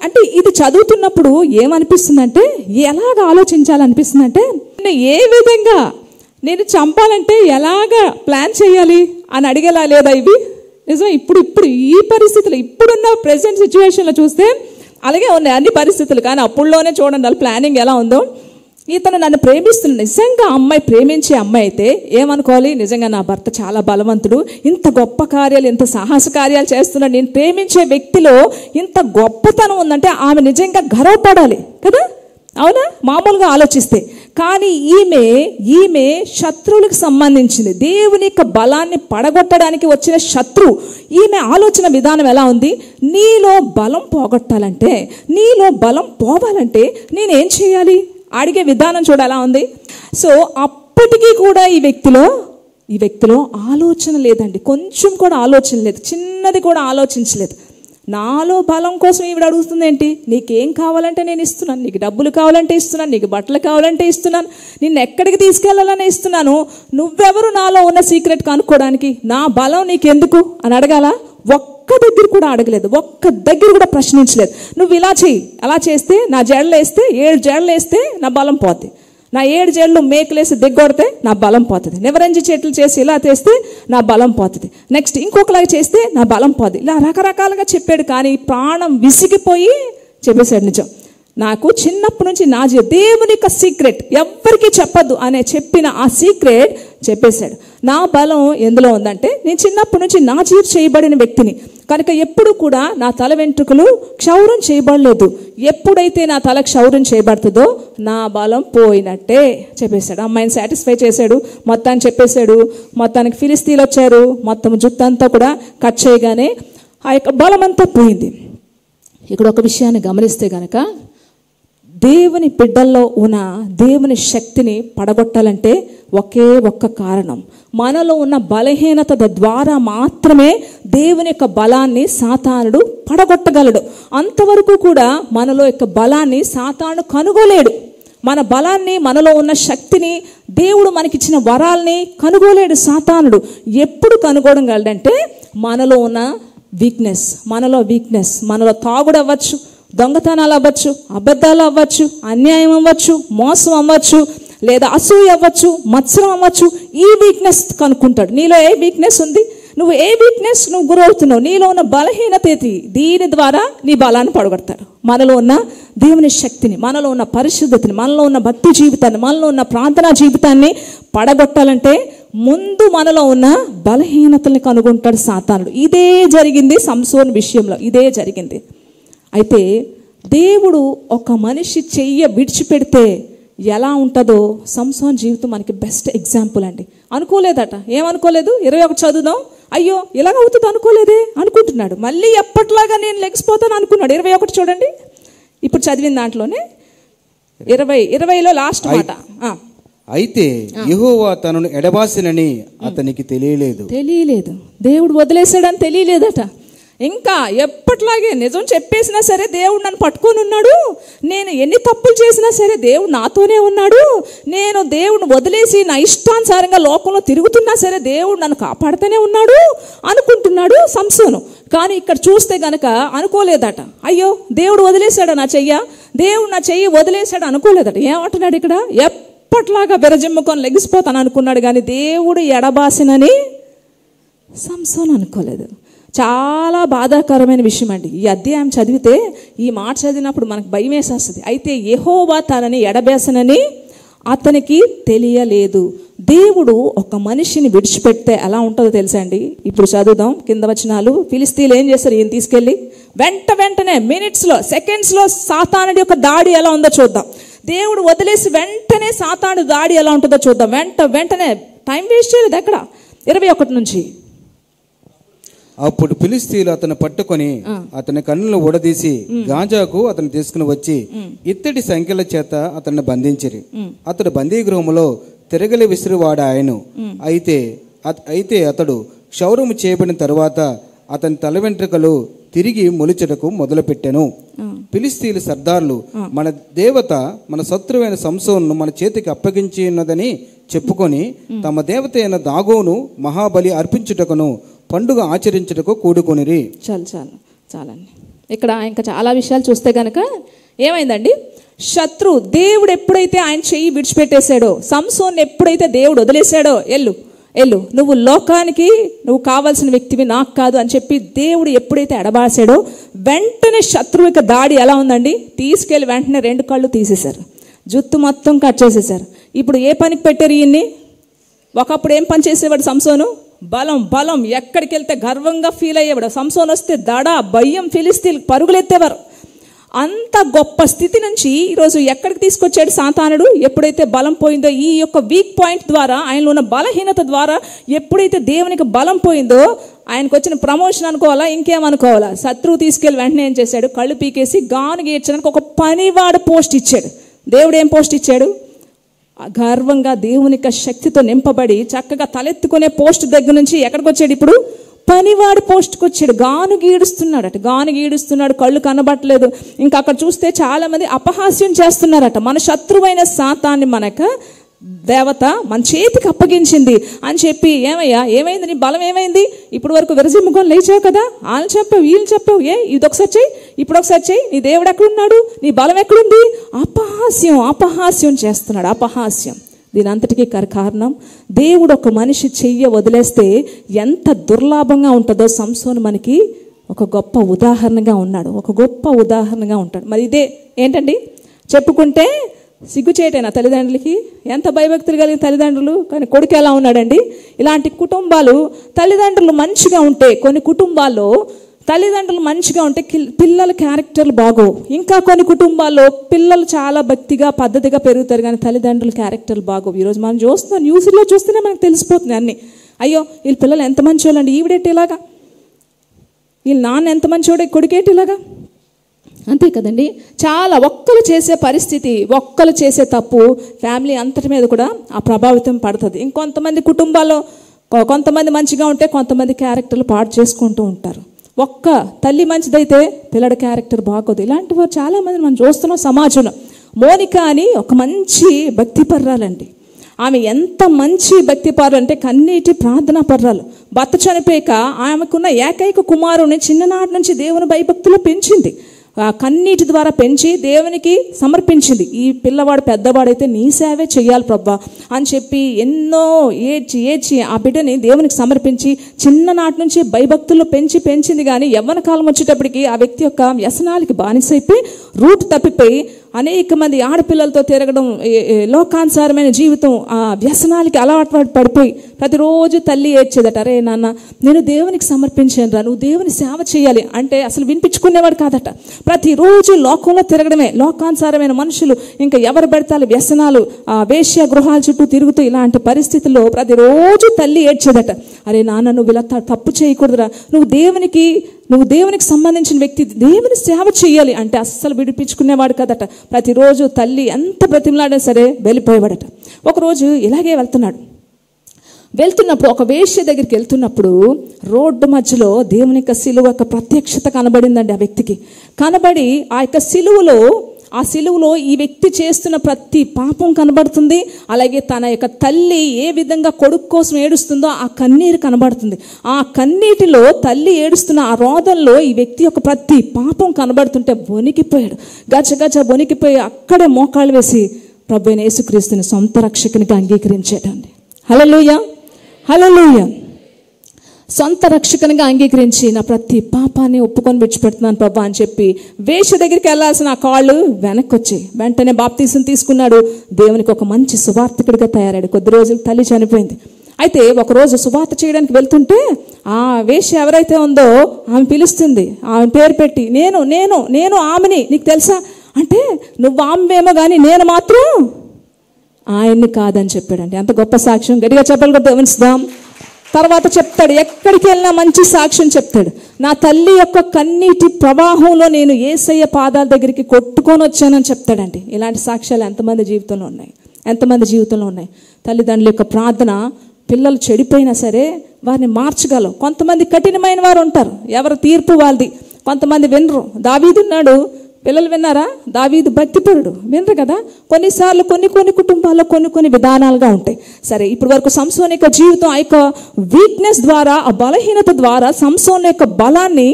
అంటే ఇది చదువుతున్నప్పుడు ఏమనిపిస్తుందంటే, ఎలాగ ఆలోచించాలనిపిస్తుందంటే, ఏ విధంగా నేను చంపాలంటే ఎలాగా ప్లాన్ చేయాలి అని అడిగేలా లేదా ఇవి? నిజం. ఇప్పుడు ఈ పరిస్థితులు, ఇప్పుడున్న ప్రెసెంట్ సిచ్యువేషన్లో చూస్తే అలాగే ఉన్నాయి అన్ని పరిస్థితులు. కానీ అప్పుడులోనే చూడండి వాళ్ళ ప్లానింగ్ ఎలా ఉందో. ఇతను నన్ను ప్రేమిస్తున్నాడు. నిజంగా అమ్మాయి ప్రేమించే అమ్మాయి అయితే ఏమనుకోవాలి? నిజంగా నా భర్త చాలా బలవంతుడు, ఇంత గొప్ప కార్యాలు, ఇంత సాహస కార్యాలు చేస్తున్నాడు, నేను ప్రేమించే వ్యక్తిలో ఇంత గొప్పతనం ఉందంటే ఆమె నిజంగా గర్వపడాలి కదా, అవునా? మామూలుగా ఆలోచిస్తే. కానీ ఈమె శత్రువులకు సంబంధించింది, దేవుని యొక్క బలాన్ని పడగొట్టడానికి వచ్చిన శత్రువు. ఈమె ఆలోచన విధానం ఎలా ఉంది? నీలో బలం పోగొట్టాలంటే, నీలో బలం పోవాలంటే నేనేం చేయాలి? అడిగే విధానం చూడ ఎలా ఉంది. సో అప్పటికీ కూడా ఈ వ్యక్తిలో ఆలోచన లేదండి, కొంచెం కూడా ఆలోచన లేదు, చిన్నది కూడా ఆలోచించలేదు. నాలో బలం కోసం ఈవిడ అడుగుతుంది ఏంటి? నీకేం కావాలంటే నేను ఇస్తున్నాను, నీకు డబ్బులు కావాలంటే ఇస్తున్నాను, నీకు బట్టలు కావాలంటే ఇస్తున్నాను, నిన్ను ఎక్కడికి తీసుకెళ్లాలని ఇస్తున్నాను, నువ్వెవరు నాలో ఉన్న సీక్రెట్ కనుక్కోవడానికి? నా బలం నీకెందుకు అని అడగాల? ఒక్క దగ్గర కూడా అడగలేదు, ఒక్క దగ్గర కూడా ప్రశ్నించలేదు. నువ్వు ఇలా చెయ్యి, అలా చేస్తే నా జడలు వేస్తే 7 జడలు వేస్తే నా బలం పోతుంది, నా 7 జడలు మేకలేసి దిగ్గొడితే నా బలం పోతుంది, నివరంజి చెట్లు చేసి ఇలా చేస్తే నా బలం పోతుంది, నెక్స్ట్ ఇంకొకలాగా చేస్తే నా బలం పోతుంది. ఇలా రకరకాలుగా చెప్పాడు. కానీ ప్రాణం విసిగిపోయి చెప్పేశాడు నిజం. నాకు చిన్నప్పటి నుంచి నా దేవుని యొక్క సీక్రెట్ ఎవ్వరికీ చెప్పద్దు అనే చెప్పిన ఆ సీక్రెట్ చెప్పేశాడు. నా బలం ఎందులో ఉందంటే, నేను చిన్నప్పటి నుంచి నాజీర్ చేయబడిన వ్యక్తిని కనుక ఎప్పుడు కూడా నా తల వెంట్రుకలు క్షౌరం చేయబడలేదు. ఎప్పుడైతే నా తల క్షౌరం చేయబడుతుందో నా బలం పోయినట్టే చెప్పేశాడు. అమ్మాయిని సాటిస్ఫై చేశాడు, మొత్తాన్ని చెప్పేశాడు. మొత్తానికి ఫిలిష్తీయులు వచ్చారు, మొత్తం జుట్టు అంతా కూడా కట్ చేయగానే ఆ యొక్క బలం అంతా పోయింది. ఇక్కడ ఒక విషయాన్ని గమనిస్తే కనుక, దేవుని బిడ్డల్లో ఉన్న దేవుని శక్తిని పడగొట్టాలంటే ఒకే ఒక్క కారణం, మనలో ఉన్న బలహీనత ద్వారా మాత్రమే దేవుని యొక్క బలాన్ని సాతానుడు పడగొట్టగలడు. అంతవరకు కూడా మనలో యొక్క బలాన్ని సాతాను కనుగోలేడు. మన బలాన్ని, మనలో ఉన్న శక్తిని, దేవుడు మనకిచ్చిన వరాల్ని కనుగోలేడు సాతానుడు. ఎప్పుడు కనుగోవడం గలడంటే మనలో ఉన్న వీక్నెస్ మనలో తాగుడు అవ్వచ్చు, దొంగతనాలు అవ్వచ్చు, అబద్ధాలు అవ్వచ్చు, అన్యాయం అవ్వచ్చు, మోసం అవ్వచ్చు, లేదా అసూయ అవ్వచ్చు, మత్సరం అవ్వచ్చు. ఈ వీక్నెస్ కనుక్కుంటాడు. నీలో ఏ వీక్నెస్ ఉంది, నువ్వు ఏ వీక్నెస్ నువ్వు గురవుతున్నావు, నీలో ఉన్న బలహీనత ఏది, దీని ద్వారా నీ బలాన్ని పడగొడతాడు. మనలో ఉన్న దేవుని శక్తిని, మనలో ఉన్న పరిశుద్ధతని, మనలో ఉన్న భక్తి జీవితాన్ని, మనలో ఉన్న ప్రార్థనా జీవితాన్ని పడగొట్టాలంటే ముందు మనలో ఉన్న బలహీనతల్ని కనుగొంటాడు సాతానుడు. ఇదే జరిగింది సంసోను విషయంలో, ఇదే జరిగింది. అయితే దేవుడు ఒక మనిషి విడిచిపెడితే ఎలా ఉంటుందో సంసోను జీవితం మనకి బెస్ట్ ఎగ్జాంపుల్ అండి. అనుకోలేదట, ఏమనుకోలేదు, 21 చదువుదాం, అయ్యో ఇలాగ అవుతుంది అనుకోలేదే అనుకుంటున్నాడు. మళ్ళీ ఎప్పట్లాగా నేను లెగిసిపోతాను అనుకున్నాడు. 21 చూడండి, ఇప్పుడు చదివిన దాంట్లోనే 20లో లాస్ట్ మాట. అయితే యెహోవా తనను ఎడబాసినని అతనికి తెలియలేదు. దేవుడు వదిలేశాడని తెలియలేదట. ఇంకా ఎప్పట్లాగే నిజం చెప్పేసినా సరే దేవుడు నన్ను పట్టుకొని ఉన్నాడు, నేను ఎన్ని తప్పులు చేసినా సరే దేవుడు నాతోనే ఉన్నాడు, నేను దేవుడిని వదిలేసి నా ఇష్టానుసారంగా లోకంలో తిరుగుతున్నా సరే దేవుడు నన్ను కాపాడుతూనే ఉన్నాడు అనుకుంటున్నాడు సంసోను. కానీ ఇక్కడ చూస్తే గనక అనుకోలేదట, అయ్యో దేవుడు వదిలేశాడు నా చెయ్య, దేవుడు నా చెయ్యి వదిలేశాడు అనుకోలేదట. ఏమంటున్నాడు ఇక్కడ, ఎప్పట్లాగా బెరజిమ్ముకొని లెగిసిపోతాను అనుకున్నాడు, కానీ దేవుడు ఎడబాసినని సంసోను అనుకోలేదు. చాలా బాధాకరమైన విషయం అండి. ఈ అధ్యాయం చదివితే, ఈ మాట చదివినప్పుడు మనకు భయం వేసేస్తుంది. అయితే యెహోవా తనని ఎడబాసినని అతనికి తెలియలేదు. దేవుడు ఒక మనిషిని విడిచిపెడితే ఎలా ఉంటుందో తెలుసా అండి. ఇప్పుడు చదువుదాం కింద వచనాలు. ఫిలిస్తీన్లు ఏం చేస్తారు, ఈయన తీసుకెళ్ళి వెంటనే మినిట్స్లో సెకండ్స్లో సాతానుడి యొక్క దాడి ఎలా ఉందో చూద్దాం. దేవుడు వదిలేసి వెంటనే సాతాను దాడి ఎలా ఉంటుందో చూద్దాం. వెంటనే టైం వేస్ట్ చేయలేదు. ఎక్కడ 21 నుంచి. అప్పుడు ఫిలిస్తీయులు అతను పట్టుకొని అతని కన్నులను ఊడదీసి గాజాకు అతను తీసుకుని వచ్చి ఇత్తడి సంఖ్యల చేత అతన్ని బంధించిరి. అతడు బందీ గృహములో తిరగలి విసిరివాడాయను. అయితే అతడు క్షౌరము చేయబడిన తరువాత అతని తల వెంట్రుకలు తిరిగి మొలిచెటకు మొదలుపెట్టెను. ఫిలిస్తీయుల సర్దార్లు, మన దేవత మన శత్రువైన సంసోను మన చేతికి అప్పగించి ఉన్నదని చెప్పుకొని తమ దేవత అయిన దాగోను మహాబలి అర్పించుటకును పండుగ ఆచరించుటకు కూడుకొనిరి. చాలండి. ఇక్కడ ఇంకా చాలా విషయాలు చూస్తే గనక ఏమైందండి, దేవుడు ఎప్పుడైతే ఆయన చెయ్యి విడిచిపెట్టేశాడో, సంసోన్ ఎప్పుడైతే దేవుడు వదిలేశాడో, ఎల్లు నువ్వు లోకానికి నువ్వు కావాల్సిన వ్యక్తివి, నాకు కాదు అని చెప్పి దేవుడు ఎప్పుడైతే ఎడబాసాడో వెంటనే శత్రువు యొక్క దాడి ఎలా ఉందండి, తీసుకెళ్ళి వెంటనే 2 కళ్ళు తీసేశారు, జుత్తు మొత్తం కట్ చేసేశారు. ఇప్పుడు ఏ పనికి పెట్టారు ఈయన్ని? ఒకప్పుడు ఏం పని చేసేవాడు సంసోను? బలం ఎక్కడికి వెళ్తే గర్వంగా ఫీల్ అయ్యేవాడు. సంసోన్ వస్తే భయం, ఫిలిస్తీన్లకు పరుగులెత్తేవారు. అంత గొప్ప స్థితి నుంచి ఈరోజు ఎక్కడికి తీసుకొచ్చాడు సాతానుడు? ఎప్పుడైతే బలం పోయిందో, ఈ యొక్క వీక్ పాయింట్ ద్వారా, ఆయనలో ఉన్న బలహీనత ద్వారా ఎప్పుడైతే దేవునికి బలం పోయిందో, ఆయనకు వచ్చిన ప్రమోషన్ అనుకోవాలా, ఇంకేమనుకోవాలా, శత్రువు తీసుకెళ్ళి వెంటనే ఏం చేశాడు, కళ్ళు పీకేసి గానుగ ఈడ్చడానికి ఒక పనివాడు పోస్ట్ ఇచ్చాడు. దేవుడు ఏం పోస్ట్ ఇచ్చాడు? గర్వంగా దేవుని యొక్క శక్తితో నింపబడి చక్కగా తలెత్తుకునే పోస్ట్ దగ్గర నుంచి ఎక్కడికి వచ్చాడు? ఇప్పుడు పనివాడి పోస్ట్కి వచ్చాడు. గానుగ ఈడుస్తున్నాడు, కళ్ళు కనబట్టలేదు. ఇంకా అక్కడ చూస్తే చాలా మంది అపహాస్యం చేస్తున్నారట. మన శత్రువైన సాతాన్ని మనక దేవత మన చేతికి అప్పగించింది అని చెప్పి, ఏమైంది నీ బలం ఏమైంది? ఇప్పుడు వరకు విరజిమ్ముకొని లేచావు కదా, వాళ్ళు చెప్పావు వీళ్ళు చెప్పావు, ఇది ఒకసారి చెయ్యి, ఇప్పుడు ఒకసారి చెయ్యి, నీ దేవుడు ఎక్కడున్నాడు, నీ బలం ఎక్కడుంది? అపహాస్యం చేస్తున్నాడు. అపహాస్యం. దీని అంతటికీ కారణం దేవుడు ఒక మనిషి చెయ్య వదిలేస్తే ఎంత దుర్లాభంగా ఉంటుందో సంసోను మనకి ఒక గొప్ప ఉదాహరణగా ఉంటాడు. మరి ఇదే ఏంటండి, చెప్పుకుంటే సిగ్గుచేటైనా తల్లిదండ్రులకి? ఎంత భయభక్తులు కలిగిన తల్లిదండ్రులు, కానీ కొడుకు ఎలా ఉన్నాడండి? ఇలాంటి కుటుంబాలు, తల్లిదండ్రులు మంచిగా ఉంటే, కొన్ని కుటుంబాల్లో తల్లిదండ్రులు మంచిగా ఉంటే పిల్లల క్యారెక్టర్లు బాగోవు. ఇంకా కొన్ని కుటుంబాల్లో పిల్లలు చాలా భక్తిగా పద్ధతిగా పెరుగుతారు, కానీ తల్లిదండ్రుల క్యారెక్టర్లు బాగోవు. ఈరోజు మనం చూస్తున్నాం, న్యూస్లో చూస్తేనే మనకు తెలిసిపోతుంది అన్నీ. అయ్యో వీళ్ళ పిల్లలు ఎంత మంచోళ్ళండి, ఈవిడేటి ఇలాగా, వీళ్ళ నాన్న ఎంత మంచోడే, కొడుకేటి ఇలాగా. అంతే కదండి. చాలా ఒక్కరు చేసే పరిస్థితి, ఒక్కరు చేసే తప్పు ఫ్యామిలీ అంతటి మీద కూడా ఆ ప్రభావితం పడుతుంది. ఇంకొంతమంది కుటుంబాల్లో కొంతమంది మంచిగా ఉంటే కొంతమంది క్యారెక్టర్లు పాడు చేసుకుంటూ ఉంటారు. ఒక్క తల్లి మంచిదైతే పిల్లడి క్యారెక్టర్ బాగోదు. ఇలాంటి వారు చాలామంది మనం చూస్తున్నాం సమాజంలో. మోనిక అని ఒక మంచి భక్తిపర్రాలండి. ఆమె ఎంత మంచి భక్తి పరులు అంటే కన్నీటి ప్రార్థనా పర్రాలు. భర్త చనిపోయాక ఆమెకున్న ఏకైక కుమారుని చిన్ననాటి నుంచి దేవుని భయభక్తులు పెంచింది. కన్నీటి ద్వారా పెంచి దేవునికి సమర్పించింది. ఈ పిల్లవాడు పెద్దవాడైతే నీ సేవే చెయ్యాలి ప్రభా అని చెప్పి ఎన్నో ఏడ్చి ఆ బిడ్డని దేవునికి సమర్పించి చిన్ననాటి నుంచి భయభక్తులు పెంచింది. కానీ యవ్వన కాలం వచ్చేటప్పటికి ఆ వ్యక్తి యొక్క వ్యసనాలకి బానిసైపోయి రూట్ తప్పిపోయి అనేక మంది ఆడపిల్లలతో తిరగడం, లోకానుసారమైన జీవితం, ఆ వ్యసనాలకి అలవాటు పడిపోయి ప్రతిరోజు తల్లి ఏడ్చేదట, అరే నాన్న నేను దేవునికి సమర్పించాను రా, నువ్వు దేవుని సేవ చేయాలి అంటే అసలు వినిపించుకునేవాడు కాదట. ప్రతిరోజు లోకంలో తిరగడమే, లోకానుసారమైన మనుషులు ఇంకా ఎవరు పెడతారు వ్యసనాలు, వేశ్య గృహాల చుట్టూ తిరుగుతూ ఇలాంటి పరిస్థితుల్లో ప్రతిరోజు తల్లి ఏడ్చేదట, అరే నాన్న నువ్వు ఇలా తప్పు చేయకూడదురా, నువ్వు దేవునికి సంబంధించిన వ్యక్తి, దేవుని సేవ చేయాలి అంటే అస్సలు విడిపించుకునేవాడు కదట. ప్రతిరోజు తల్లి ఎంత బ్రతిమలాడినా సరే వెళ్ళిపోయేవాడట. ఒకరోజు ఇలాగే వెళ్తున్నప్పుడు ఒక వేశ్య దగ్గరికి వెళ్తున్నప్పుడు రోడ్డు మధ్యలో దేవుని యొక్క సిలువ యొక్క ప్రత్యక్షత కనబడిందండి. ఆ వ్యక్తికి కనబడి ఆ యొక్క ఆ సిలువలో ఈ వ్యక్తి చేస్తున్న ప్రతి పాపం కనబడుతుంది. అలాగే తన యొక్క తల్లి ఏ విధంగా కొడుకు కోసం ఏడుస్తుందో ఆ కన్నీరు కనబడుతుంది. ఆ కన్నీటిలో తల్లి ఏడుస్తున్న ఆ రోదనలో ఈ వ్యక్తి యొక్క ప్రతి పాపం కనబడుతుంటే వణికిపోయాడు. గజ వణికిపోయి అక్కడే మోకాళ్ళు వేసి ప్రభువైన యేసుక్రీస్తుని సొంత రక్షకునిగా అంగీకరించాడండి. హల్లెలూయా. సొంత రక్షకునిగా అంగీకరించి నా ప్రతి పాపాన్ని ఒప్పుకొని విడిచిపెడుతున్నాను ప్రభా అని చెప్పి వేశ్య దగ్గరికి వెళ్ళాల్సిన ఆ కాళ్ళు వెనక్కి వచ్చి వెంటనే బాప్తీసం తీసుకున్నాడు. దేవునికి ఒక మంచి సువార్తికుడిగా తయారాడు. కొద్ది రోజులు తల్లి చనిపోయింది. అయితే ఒకరోజు సువార్త చేయడానికి వెళ్తుంటే ఆ వేశ్య ఎవరైతే ఉందో ఆమె పిలుస్తుంది. ఆమె పేరు పెట్టి నేను ఆమెని, నీకు తెలుసా అంటే నువ్వు ఆమెమో కానీ నేను మాత్రం ఆయన్ని కాదని చెప్పాడండి. అంత గొప్ప సాక్ష్యం, గట్టిగా చెప్పాలి కూడా గమనిస్తాం. తర్వాత చెప్తాడు, ఎక్కడికి వెళ్ళినా మంచి సాక్ష్యం చెప్తాడు. నా తల్లి యొక్క కన్నీటి ప్రవాహంలో నేను యేసయ్య పాదాల దగ్గరికి కొట్టుకొని వచ్చానని చెప్తాడండి. ఇలాంటి సాక్ష్యాలు ఎంతమంది జీవితంలో ఉన్నాయి. తల్లిదండ్రుల యొక్క ప్రార్థన, పిల్లలు చెడిపోయినా సరే వారిని మార్చగలవు. కొంతమంది కఠినమైన వారు ఉంటారు, ఎవరు తీర్పు వాళ్ళది. కొంతమంది వినరు. దావీదు ఉన్నాడు, పిల్లలు విన్నారా? దావీదు భక్తిపరుడు, వినరు కదా. కొన్నిసార్లు కొన్ని కుటుంబాల్లో కొన్ని విధానాలుగా ఉంటాయి. సరే, ఇప్పటి వరకు సంసోన్ యొక్క జీవితం ఆ యొక్క వీక్నెస్ ద్వారా, ఆ బలహీనత ద్వారా సంసోన్ యొక్క బలాన్ని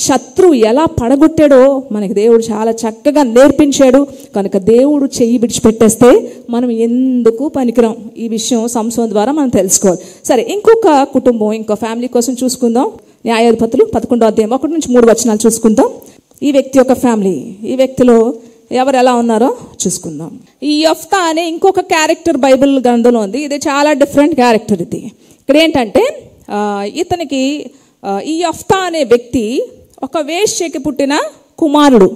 శత్రువు ఎలా పడగొట్టాడో మనకి దేవుడు చాలా చక్కగా నేర్పించాడు. కనుక దేవుడు చెయ్యి విడిచిపెట్టేస్తే మనం ఎందుకు పనికిరాం. ఈ విషయం సంసోన్ ద్వారా మనం తెలుసుకోవాలి. సరే, ఇంకొక కుటుంబం, ఇంకో ఫ్యామిలీ కోసం చూసుకుందాం. న్యాయాధిపతులు 11వ అధ్యాయం 1-3 వచనాలు చూసుకుందాం. ఈ వ్యక్తి యొక్క ఫ్యామిలీ, ఈ వ్యక్తిలో ఎవరు ఎలా ఉన్నారో చూసుకుందాం. ఈ యెఫ్తా అనే ఇంకొక క్యారెక్టర్ బైబిల్ గ్రంథంలో ఉంది. ఇది చాలా డిఫరెంట్ క్యారెక్టర్. ఇది ఇక్కడ ఏంటంటే ఇతనికి ఈ యెఫ్తా అనే వ్యక్తి ఒక వేశ్యకి పుట్టిన కుమారుడు.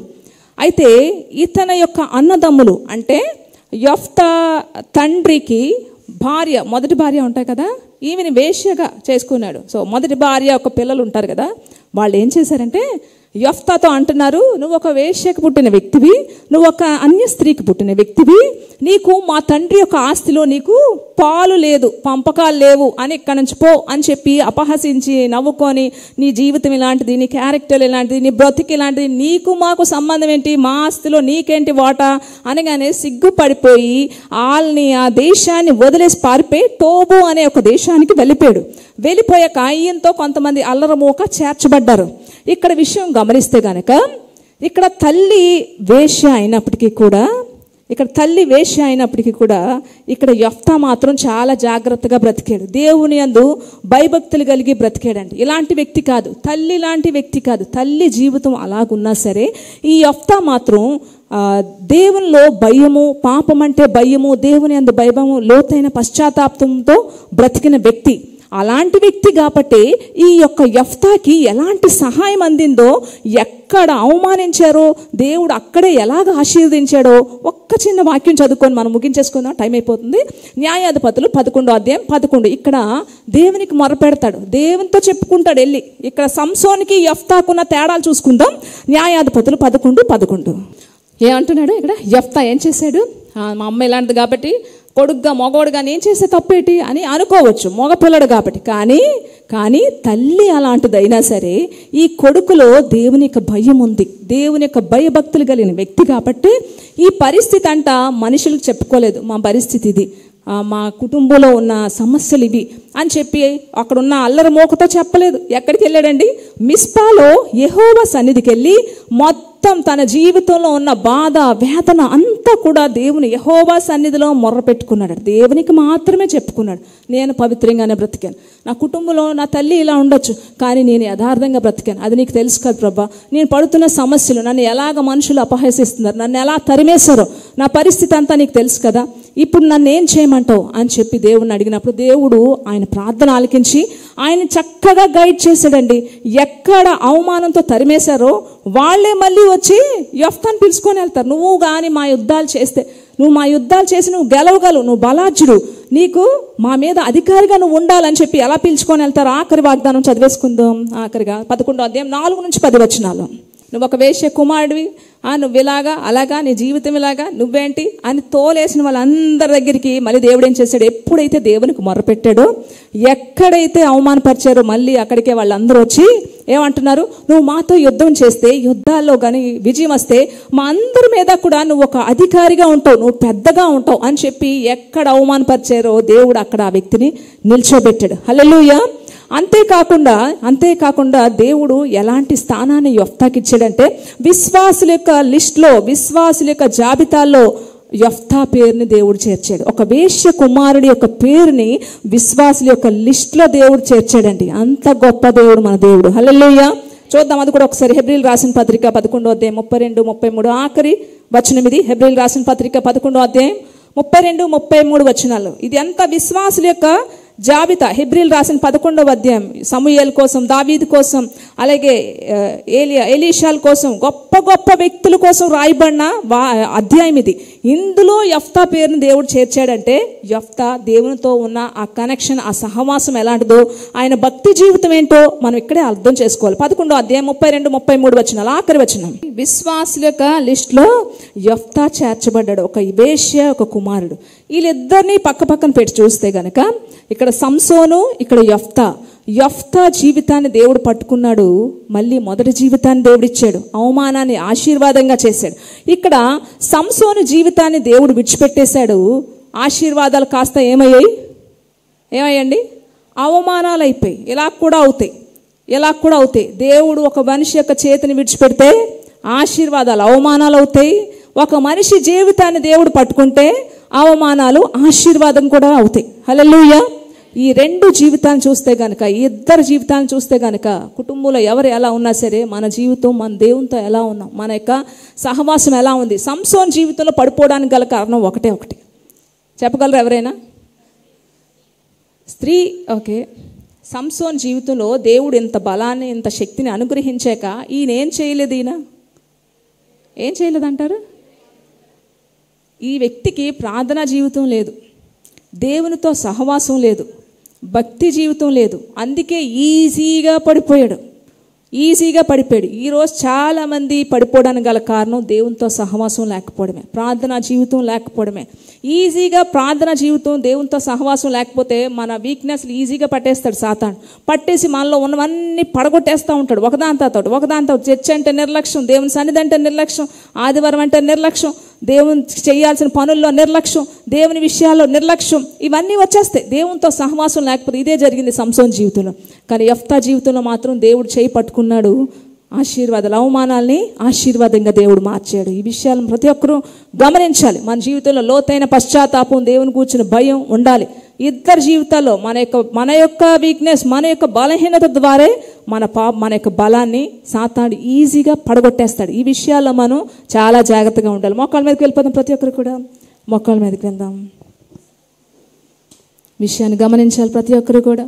అయితే ఇతని యొక్క అన్నదమ్ములు అంటే యెఫ్తా తండ్రికి భార్య, మొదటి భార్య ఉంటాయి కదా, ఈమెని వేశ్యగా చేసుకున్నాడు. సో మొదటి భార్య ఒక పిల్లలు ఉంటారు కదా, వాళ్ళు ఏం చేశారంటే యెఫ్తాతో అంటున్నారు, నువ్వు ఒక వేశ్యకు పుట్టిన వ్యక్తివి, నువ్వు ఒక అన్య స్త్రీకి పుట్టిన వ్యక్తివి, నీకు మా తండ్రి యొక్క ఆస్తిలో నీకు పాలు లేదు, పంపకాలు లేవు అని ఇక్కడి నుంచి పో అని చెప్పి అపహసించి నవ్వుకొని, నీ జీవితం ఇలాంటిది, నీ క్యారెక్టర్ ఇలాంటిది, నీ బ్రతికి ఇలాంటిది, నీకు మాకు సంబంధం ఏంటి, మా ఆస్తిలో నీకేంటి వాటా అనగానే సిగ్గుపడిపోయి వాళ్ళని ఆ దేశాన్ని వదిలేసి పారిపోయి టోబు అనే ఒక దేశానికి వెళ్ళిపోయాక ఈయంతో కొంతమంది అల్లరమూక చేర్చబడ్డారు. ఇక్కడ విషయం గమనిస్తే కనుక ఇక్కడ తల్లి వేశ్య అయినప్పటికీ కూడా ఇక్కడ యెఫ్తా మాత్రం చాలా జాగ్రత్తగా బ్రతికాడు. దేవుని యందు భయభక్తులు కలిగి బ్రతికాడండి. ఇలాంటి వ్యక్తి కాదు, తల్లి లాంటి వ్యక్తి కాదు. తల్లి జీవితం అలాగున్నా సరే ఈ యెఫ్తా మాత్రం దేవునిలో భయము, పాపం అంటే భయము, దేవుని యందు భయము, లోతైన పశ్చాత్తాపంతో బ్రతికిన వ్యక్తి. అలాంటి వ్యక్తి కాబట్టి ఈ యొక్క యెఫ్తాకి ఎలాంటి సహాయం అందిందో, ఎక్కడ అవమానించారో దేవుడు అక్కడే ఎలాగ ఆశీర్వదించాడో ఒక్క చిన్న వాక్యం చదువుకొని మనం ముగించేసుకుందాం, టైం అయిపోతుంది. న్యాయాధిపతులు 11వ అధ్యాయం 11. ఇక్కడ దేవునికి మొరపెడతాడు, దేవునితో చెప్పుకుంటాడు వెళ్ళి. ఇక్కడ సంసోనికి యెఫ్తాకున్న తేడాలు చూసుకుందాం. న్యాయాధిపతులు 11:11 ఏమంటున్నాడు? ఇక్కడ యెఫ్తా ఏం చేశాడు? మా అమ్మ ఇలాంటిది కాబట్టి కొడుగ్గా మగోడుగా నేను చేసే తప్పేటి అని అనుకోవచ్చు, మగపిల్లడు కాబట్టి. కానీ తల్లి అలాంటిదైనా సరే ఈ కొడుకులో దేవుని యొక్క భయం ఉంది, దేవుని యొక్క భయభక్తులు కలిగిన వ్యక్తి కాబట్టి ఈ పరిస్థితి అంట మనుషులకు చెప్పుకోలేదు, మా పరిస్థితి ఇది, మా కుటుంబంలో ఉన్న సమస్యలు ఇవి అని చెప్పి అక్కడ ఉన్న అల్లరి మోకతో చెప్పలేదు. ఎక్కడికి వెళ్ళాడండి? మిస్పాలో యెహోవా సన్నిధికి వెళ్ళి మొత్తం తన జీవితంలో ఉన్న బాధ వేదన అంతా కూడా దేవుని యెహోవా సన్నిధిలో మొర్ర పెట్టుకున్నాడు. దేవునికి మాత్రమే చెప్పుకున్నాడు, నేను పవిత్రంగానే బ్రతికాను, నా కుటుంబంలో నా తల్లి ఇలా ఉండొచ్చు కానీ నేను యథార్థంగా బ్రతికాను, అది నీకు తెలుసు కదా ప్రభా, నేను పడుతున్న సమస్యలు, నన్ను ఎలాగ మనుషులు అపహసిస్తున్నారు, నన్ను ఎలా తరిమేశారో, నా పరిస్థితి అంతా నీకు తెలుసు కదా, ఇప్పుడు నన్ను ఏం చేయమంటావు అని చెప్పి దేవుడిని అడిగినప్పుడు దేవుడు ఆయన ప్రార్థన ఆలకించి ఆయన చక్కగా గైడ్ చేశాడండి. ఎక్కడ అవమానంతో తరిమేశారో వాళ్ళే మళ్ళీ వచ్చి యెఫ్తాను పిలుచుకొని వెళ్తారు. నువ్వు కానీ మా యుద్ధాలు చేస్తే, నువ్వు మా యుద్ధాలు చేసి నువ్వు గెలవగలవు, నువ్వు బలాఢ్యుడు, నీకు మా మీద అధికారిగా నువ్వు ఉండాలని చెప్పి ఎలా పిలుచుకొని వెళ్తారు? ఆఖరి వాగ్దానం చదివేసుకుందాం. ఆఖరిగా 11వ అధ్యాయం 4-10 వచనాలు. నువ్వు ఒక వేశ్య కుమారుడివి, నువ్వు ఇలాగా అలాగా, నీ జీవితం ఇలాగా, నువ్వేంటి అని తోలేసిన వాళ్ళందరి దగ్గరికి మళ్ళీ దేవుడు ఏం చేశాడు? ఎప్పుడైతే దేవునికి మొర్రపెట్టాడో, ఎక్కడైతే అవమానపరిచారో మళ్ళీ అక్కడికే వాళ్ళందరూ వచ్చి ఏమంటున్నారు? నువ్వు మాతో యుద్ధం చేస్తే, యుద్ధాల్లో కానీ విజయం వస్తే మా అందరి మీద కూడా నువ్వు ఒక అధికారిగా ఉంటావు, నువ్వు పెద్దగా ఉంటావు అని చెప్పి ఎక్కడ అవమానపరిచారో దేవుడు అక్కడ ఆ వ్యక్తిని నిల్చోబెట్టాడు. హల్లెలూయా. అంతేకాకుండా దేవుడు ఎలాంటి స్థానాన్ని యెఫ్తాకి ఇచ్చాడంటే, విశ్వాసుల యొక్క లిస్టులో, విశ్వాసుల యొక్క జాబితాలో యెఫ్తా పేరుని దేవుడు చేర్చాడు. ఒక వేశ్య కుమారుడి యొక్క పేరుని విశ్వాసుల యొక్క లిస్టులో దేవుడు చేర్చాడండి. అంత గొప్ప దేవుడు మన దేవుడు. హల్లెలూయా. చూద్దాం అది కూడా ఒకసారి. హెబ్రీయులు రాసిన పత్రిక 11వ అధ్యాయం 32-33 ఆఖరి వచనం ఇది. హెబ్రీయులు రాసిన పత్రిక 11వ అధ్యాయం 32-33 వచనాలు. ఇది అంత విశ్వాసుల యొక్క జాబితా. హెబ్రీయులు రాసిన 11వ అధ్యాయం సమూయేలు కోసం, దావీదు కోసం, అలాగే ఎలీషాల కోసం, గొప్ప గొప్ప వ్యక్తుల కోసం రాయబడిన అధ్యాయం ఇది. ఇందులో యెఫ్తా పేరుని దేవుడు చేర్చాడంటే యెఫ్తా దేవునితో ఉన్న ఆ కనెక్షన్, ఆ సహవాసం ఎలాంటిదో, ఆయన భక్తి జీవితం ఏంటో మనం ఇక్కడే అర్థం చేసుకోవాలి. 11వ అధ్యాయం 32-33 వచనాలు ఆఖరి వచనం. విశ్వాసుల యొక్క లిస్టులో యెఫ్తా చేర్చబడ్డాడు. ఒక వేశ్య, ఒక కుమారుడు. వీళ్ళిద్దరినీ పక్క పక్కన పెట్టి చూస్తే గనక ఇక్కడ సంసోను, ఇక్కడ యెఫ్తా జీవితాన్ని దేవుడు పట్టుకున్నాడు. మళ్ళీ మొదటి జీవితాన్ని దేవుడు ఇచ్చాడు, అవమానాన్ని ఆశీర్వాదంగా చేశాడు. ఇక్కడ సంసోను జీవితాన్ని దేవుడు విడిచిపెట్టేశాడు. ఆశీర్వాదాలు కాస్త ఏమయ్యండి? అవమానాలు అయిపోయి. ఇలా కూడా అవుతాయి. దేవుడు ఒక మనిషి యొక్క చేతిని విడిచిపెడితే ఆశీర్వాదాలు అవమానాలు అవుతాయి. ఒక మనిషి జీవితాన్ని దేవుడు పట్టుకుంటే అవమానాలు ఆశీర్వాదం కూడా అవుతాయి. హల్లెలూయా. ఈ రెండు జీవితాలను చూస్తే గనక, ఈ ఇద్దరు జీవితాలను చూస్తే గనక, కుటుంబంలో ఎవరు ఎలా ఉన్నా సరే మన జీవితం, మన దేవునితో ఎలా ఉన్నాం, మన యొక్క సహవాసం ఎలా ఉంది. సంసోన్ జీవితంలో పడిపోవడానికి గల కారణం ఒకటి చెప్పగలరు ఎవరైనా? స్త్రీ. ఓకే. సంసోన్ జీవితంలో దేవుడు ఇంత బలాన్ని, ఇంత శక్తిని అనుగ్రహించాక ఈయన ఏం చేయలేదంటారు? ఈ వ్యక్తికి ప్రార్థనా జీవితం లేదు, దేవునితో సహవాసం లేదు, భక్తి జీవితం లేదు. అందుకే ఈజీగా పడిపోయాడు. ఈరోజు చాలామంది పడిపోవడానికి గల కారణం దేవునితో సహవాసం లేకపోవడమే, ప్రార్థనా జీవితం లేకపోవడమే. ఈజీగా ప్రార్థనా జీవితం, దేవునితో సహవాసం లేకపోతే మన వీక్నెస్లు ఈజీగా పట్టేస్తాడు సాతాను. పట్టేసి మనలో ఉన్నవన్నీ పడగొట్టేస్తూ ఉంటాడు ఒకదాంతో. చర్చ్ అంటే నిర్లక్ష్యం, దేవుని సన్నిధి అంటే నిర్లక్ష్యం, ఆదివారం అంటే నిర్లక్ష్యం, దేవుని చేయాల్సిన పనుల్లో నిర్లక్ష్యం, దేవుని విషయాల్లో నిర్లక్ష్యం, ఇవన్నీ వచ్చేస్తాయి దేవునితో సహవాసం లేకపోతే. ఇదే జరిగింది సంసోన్ జీవితంలో. కానీ యెఫ్తా జీవితంలో మాత్రం దేవుడు చేయి పట్టుకున్నాడు. ఆశీర్వాదాలు, అవమానాల్ని ఆశీర్వాదంగా దేవుడు మార్చాడు. ఈ విషయాలను ప్రతి ఒక్కరూ గమనించాలి. మన జీవితంలో లోతైన పశ్చాత్తాపం, దేవుని కూర్చుని భయం ఉండాలి. ఇద్దరు జీవితాల్లో మన యొక్క వీక్నెస్, మన యొక్క బలహీనత ద్వారా మన యొక్క బలాన్ని సాతాను ఈజీగా పడగొట్టేస్తాడు. ఈ విషయాల్లో మనం చాలా జాగ్రత్తగా ఉండాలి. మోకాళ్ళ మీదకి వెళ్ళిపోదాం. ప్రతి ఒక్కరు కూడా మోకాళ్ళ మీదకి వెళ్దాం. విషయాన్ని గమనించాలి ప్రతి ఒక్కరు కూడా.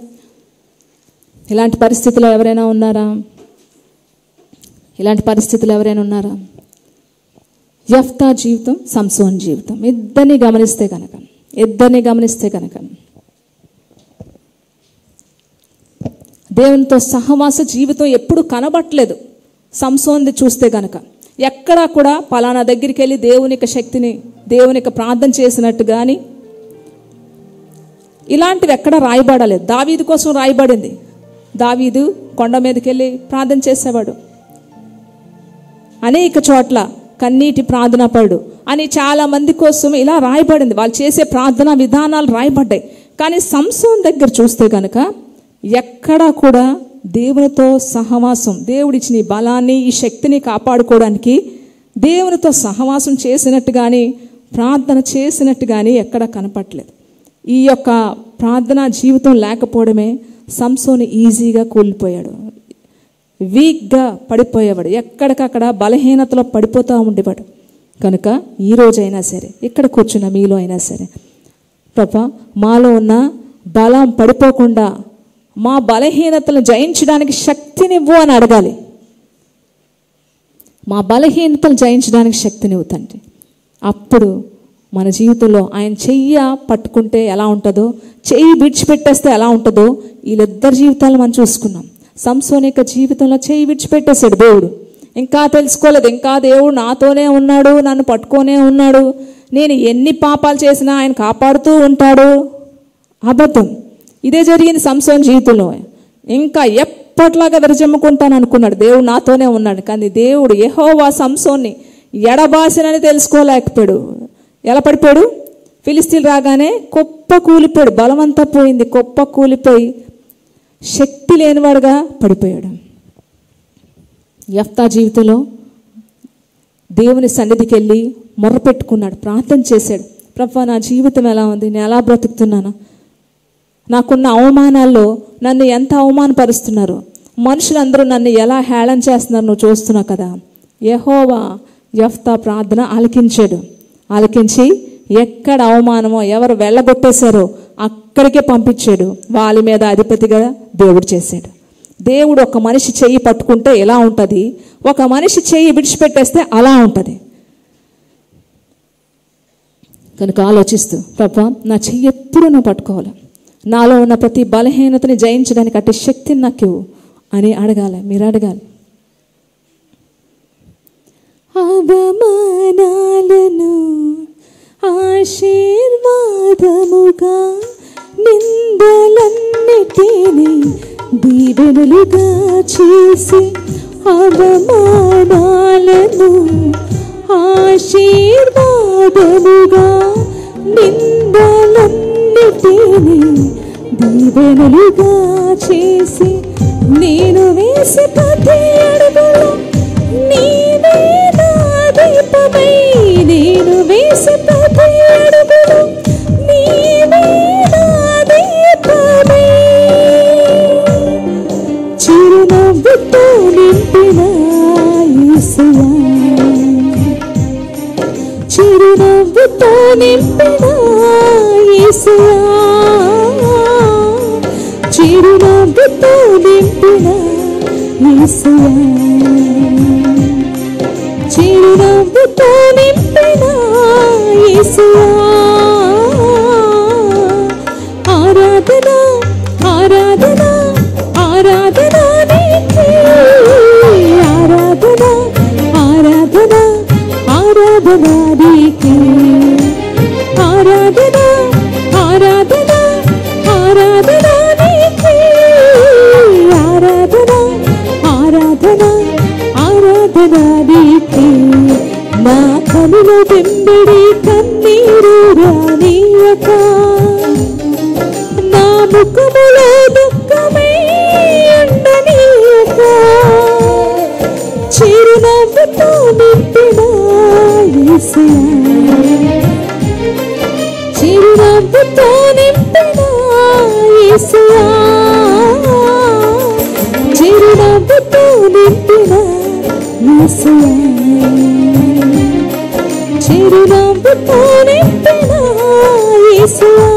ఇలాంటి పరిస్థితుల్లో ఎవరైనా ఉన్నారా? యెఫ్తా జీవితం, సంసోన్ జీవితం, ఇద్దరిని గమనిస్తే కనుక దేవునితో సహవాస జీవితం ఎప్పుడు కనబట్టలేదు. సంసోన్ది చూస్తే గనక ఎక్కడా కూడా పలానా దగ్గరికి వెళ్ళి దేవుని యొక్క శక్తిని, దేవుని యొక్క ప్రార్థన చేసినట్టు కానీ ఇలాంటివి ఎక్కడ రాయబడలేదు. దావీదు కోసం రాయబడింది. దావీదు కొండ మీదకి వెళ్ళి ప్రార్థన చేసేవాడు. అనేక చోట్ల కన్నీటి ప్రార్థన పడు, అని చాలా మంది కోసం ఇలా రాయబడింది. వాళ్ళు చేసే ప్రార్థనా విధానాలు రాయబడ్డాయి. కానీ సంసోన్ దగ్గర చూస్తే కనుక ఎక్కడా కూడా దేవునితో సహవాసం, దేవుడిచ్చిన ఈ బలాన్ని, ఈ శక్తిని కాపాడుకోవడానికి దేవునితో సహవాసం చేసినట్టు కానీ, ప్రార్థన చేసినట్టు కానీ ఎక్కడా కనపట్లేదు. ఈ యొక్క ప్రార్థనా జీవితం లేకపోవడమే సంసోను ఈజీగా కూలిపోయాడు, వీక్గా పడిపోయేవాడు, ఎక్కడికక్కడ బలహీనతలో పడిపోతూ ఉండేవాడు. కనుక ఈ రోజైనా సరే, ఇక్కడ కూర్చున్న మీలో అయినా సరే, ప్రభా మాలో ఉన్న బలం పడిపోకుండా మా బలహీనతలను జయించడానికి శక్తినివ్వు అని అడగాలి. మా బలహీనతలు జయించడానికి శక్తినివ్వు తండ్రి. అప్పుడు మన జీవితంలో ఆయన చెయ్యి పట్టుకుంటే ఎలా ఉంటుందో, చెయ్యి విడిచిపెట్టేస్తే ఎలా ఉంటుందో, వీళ్ళిద్దరి జీవితాలు మనం చూసుకున్నాం. సంసోను యొక్క జీవితంలో చెయ్యి విడిచిపెట్టేశాడు దేవుడు. ఇంకా తెలుసుకోలేదు, ఇంకా దేవుడు నాతోనే ఉన్నాడు, నన్ను పట్టుకొనే ఉన్నాడు, నేను ఎన్ని పాపాలు చేసినా ఆయన కాపాడుతూ ఉంటాడు. అబద్ధం. ఇదే జరిగింది సంసోను జీవితంలో. ఇంకా ఎప్పట్లాగా విరజమ్ముకుంటాను అనుకున్నాడు, దేవుడు నాతోనే ఉన్నాడు. కానీ దేవుడు యెహోవా సంసోన్ని ఎడబాసినని తెలుసుకోలేకపోయాడు. ఎలా పడిపోయాడు? ఫిలిస్తీన్లు రాగానే కుప్ప కూలిపోయాడు, బలమంతా పోయింది, కుప్ప కూలిపోయి శక్తి లేనివాడుగా పడిపోయాడు. యెఫ్తా జీవితంలో దేవుని సన్నిధికి వెళ్ళి మొర్రపెట్టుకున్నాడు, ప్రార్థన చేశాడు. ప్రభువా నా జీవితం ఎలా ఉంది, నేను ఎలా బ్రతుకుతున్నాను, నాకున్న అవమానాల్లో నన్ను ఎంత అవమానపరుస్తున్నారు, మనుషులందరూ నన్ను ఎలా హేళన చేస్తున్నారు నువ్వు చూస్తున్నావు కదా. యెహోవా యెఫ్తా ప్రార్థన ఆలకించాడు. ఆలకించి ఎక్కడ అవమానమో, ఎవరు వెళ్ళగొట్టేశారో అక్కడికే పంపించాడు. వాళ్ళ మీద అధిపతిగా దేవుడు చేశాడు. దేవుడు ఒక మనిషి చెయ్యి పట్టుకుంటే ఎలా ఉంటుంది, ఒక మనిషి చెయ్యి విడిచిపెట్టేస్తే అలా ఉంటుంది. కనుక ఆలోచిస్తూ ప్రభా నా చెయ్యి ఎప్పుడు నువ్వు పట్టుకోవాలి, నాలో ఉన్న ప్రతి బలహీనతని జయించడానికి అట్టి శక్తిని నాకు అని అడగాలి. మీరు అడగాలి. అవమానాలను ఆశీర్వాదముగా, నిందలన్నిటినీ దీవెనలుగా చేసి, అవమానాలను ఆశీర్వాదముగా, నిందలన్నిటినీ దీవెనలుగా చేసి, నేను వేసి ప్రతి అడుగులో నీవే నా దీపమై, నేను వేసి ప్రతి అడుగులో నీవే నా దీపమై, చిరునవ్వుతో నింపిన యేసయ్యా, చిరునవ్వుతో నింపిన యేసయ్యా, చిరునవ్వుతో నింపిన యేసయ్యా, చిరునవ్వుతో నింపిన యేసయ్యా. ఆరాధన ఆరాధన ఆరాధన నీకే, ఆరాధన ఆరాధన ఆరాధన నీకే, ఆరాధన ఆరాధన ఆరాధన నీకే, ఆరాధన ఆరాధన ఆరాధన నీకే. నా కనుల వెంబడి కన్నీరు రానీయక, నా ముఖములో దుఃఖమై ఉండనీయక, చిరునవ్వుతో నింపిన యేసయ్యా, చిరునవ్వుతో నింపిన యేసయ్యా, చిరునవ్వుతో నింపిన యేసయ్యా, చిరునవ్వుతో నింపిన యేసయ్యా.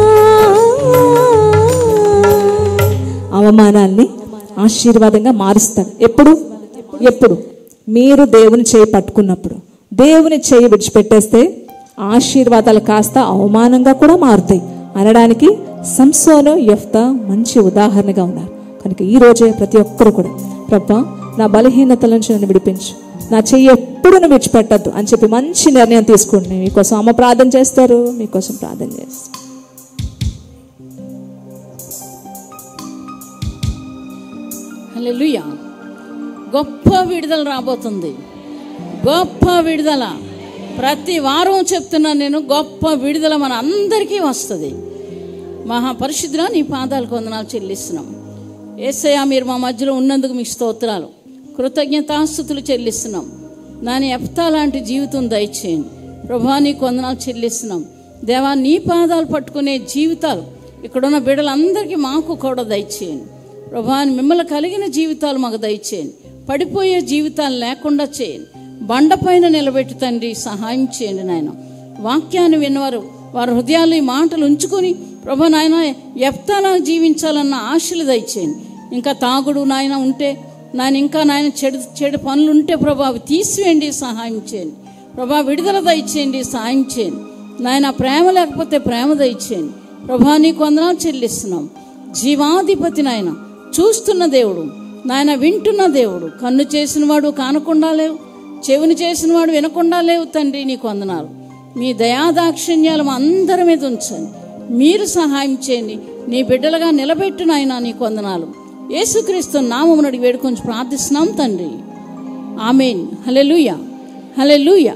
అవమానాన్ని ఆశీర్వాదంగా మారుస్తాడు. ఎప్పుడు? ఎప్పుడు? మీరు దేవుని చేయి పట్టుకున్నప్పుడు. దేవుని చేయి విడిచిపెట్టేస్తే ఆశీర్వాదాలు కాస్త అవమానంగా కూడా మారుతాయి అనడానికి సంసోను యెఫ్తా మంచి ఉదాహరణగా ఉన్నారు. కనుక ఈ రోజే ప్రతి ఒక్కరు కూడా ప్రభా నా బలహీనతల నుంచి నన్ను విడిపించు, నా చెయ్యి ఎప్పుడు నువ్వు విడిచిపెట్టద్దు అని చెప్పి మంచి నిర్ణయం తీసుకోండి. మీకోసం అమ్మ ప్రార్థన చేస్తారు, మీకోసం ప్రార్థన చేస్తారు. హల్లెలూయా. గొప్ప విడుదల రాబోతుంది, గొప్ప విడుదల. ప్రతి వారం చెప్తున్నాను నేను, గొప్ప విడుదల మన అందరికీ వస్తుంది. మహాపరిశుద్ధుడా, నీ పాదాలకు వందనాలు చెల్లిస్తున్నాం. యేసయ్యా, మీరు మా మధ్యలో ఉన్నందుకు మీకు స్తోత్రాలు, కృతజ్ఞతాస్తుతులు చెల్లిస్తున్నాం. నాని ఎఫ్తా లాంటి జీవితం దయచేయండి ప్రభా, నీకు వందనాలు చెల్లిస్తున్నాం. దేవా, నీ పాదాలు పట్టుకునే జీవితాలు ఇక్కడున్న బిడ్డలందరికీ మాకు కూడా దయచేయండి ప్రభా. మిమ్మల్ని కలిగిన జీవితాలు మాకు దయచేయండి. పడిపోయే జీవితాలు లేకుండా చేయండి. బండపైన నిలబెట్టి తండ్రి సహాయం చేయండి నాయన. వాక్యాన్ని విన్నవారు వారి హృదయాలు ఈ మాటలు ఉంచుకొని ప్రభా నాయన ఎఫ్తాలా జీవించాలన్న ఆశలు దయచేయండి. ఇంకా తాగుడు నాయన ఉంటే నాయన, ఇంకా నాయన చెడు పనులు ఉంటే ప్రభా అవి తీసివేయండి, సహాయం చేయండి ప్రభా. విడుదల దయచేయండి, సహాయం చేయండి నాయన. ప్రేమ లేకపోతే ప్రేమ దయచేయండి ప్రభా. నీకు వందనాలు చెల్లిస్తున్నాం. జీవాధిపతి నాయన, చూస్తున్న దేవుడు నాయన, వింటున్న దేవుడు, కన్ను చేసినవాడు కానకుండా లేవు, చెవిని చేసినవాడు వినకుండా లేవు తండ్రి. నీకు వందనాలు. మీ దయాదాక్షిణ్యాలు మా అందరి మీద ఉంచండి. మీరు సహాయం చేయండి. నీ బిడ్డలుగా నిలబెట్టు నాయన. నీకు వందనాలు. యేసుక్రీస్తు నామమున అడిగి వేడుకొని ప్రార్థిస్తున్నాం తండ్రి. ఆమేన్. హల్లెలూయా, హల్లెలూయా.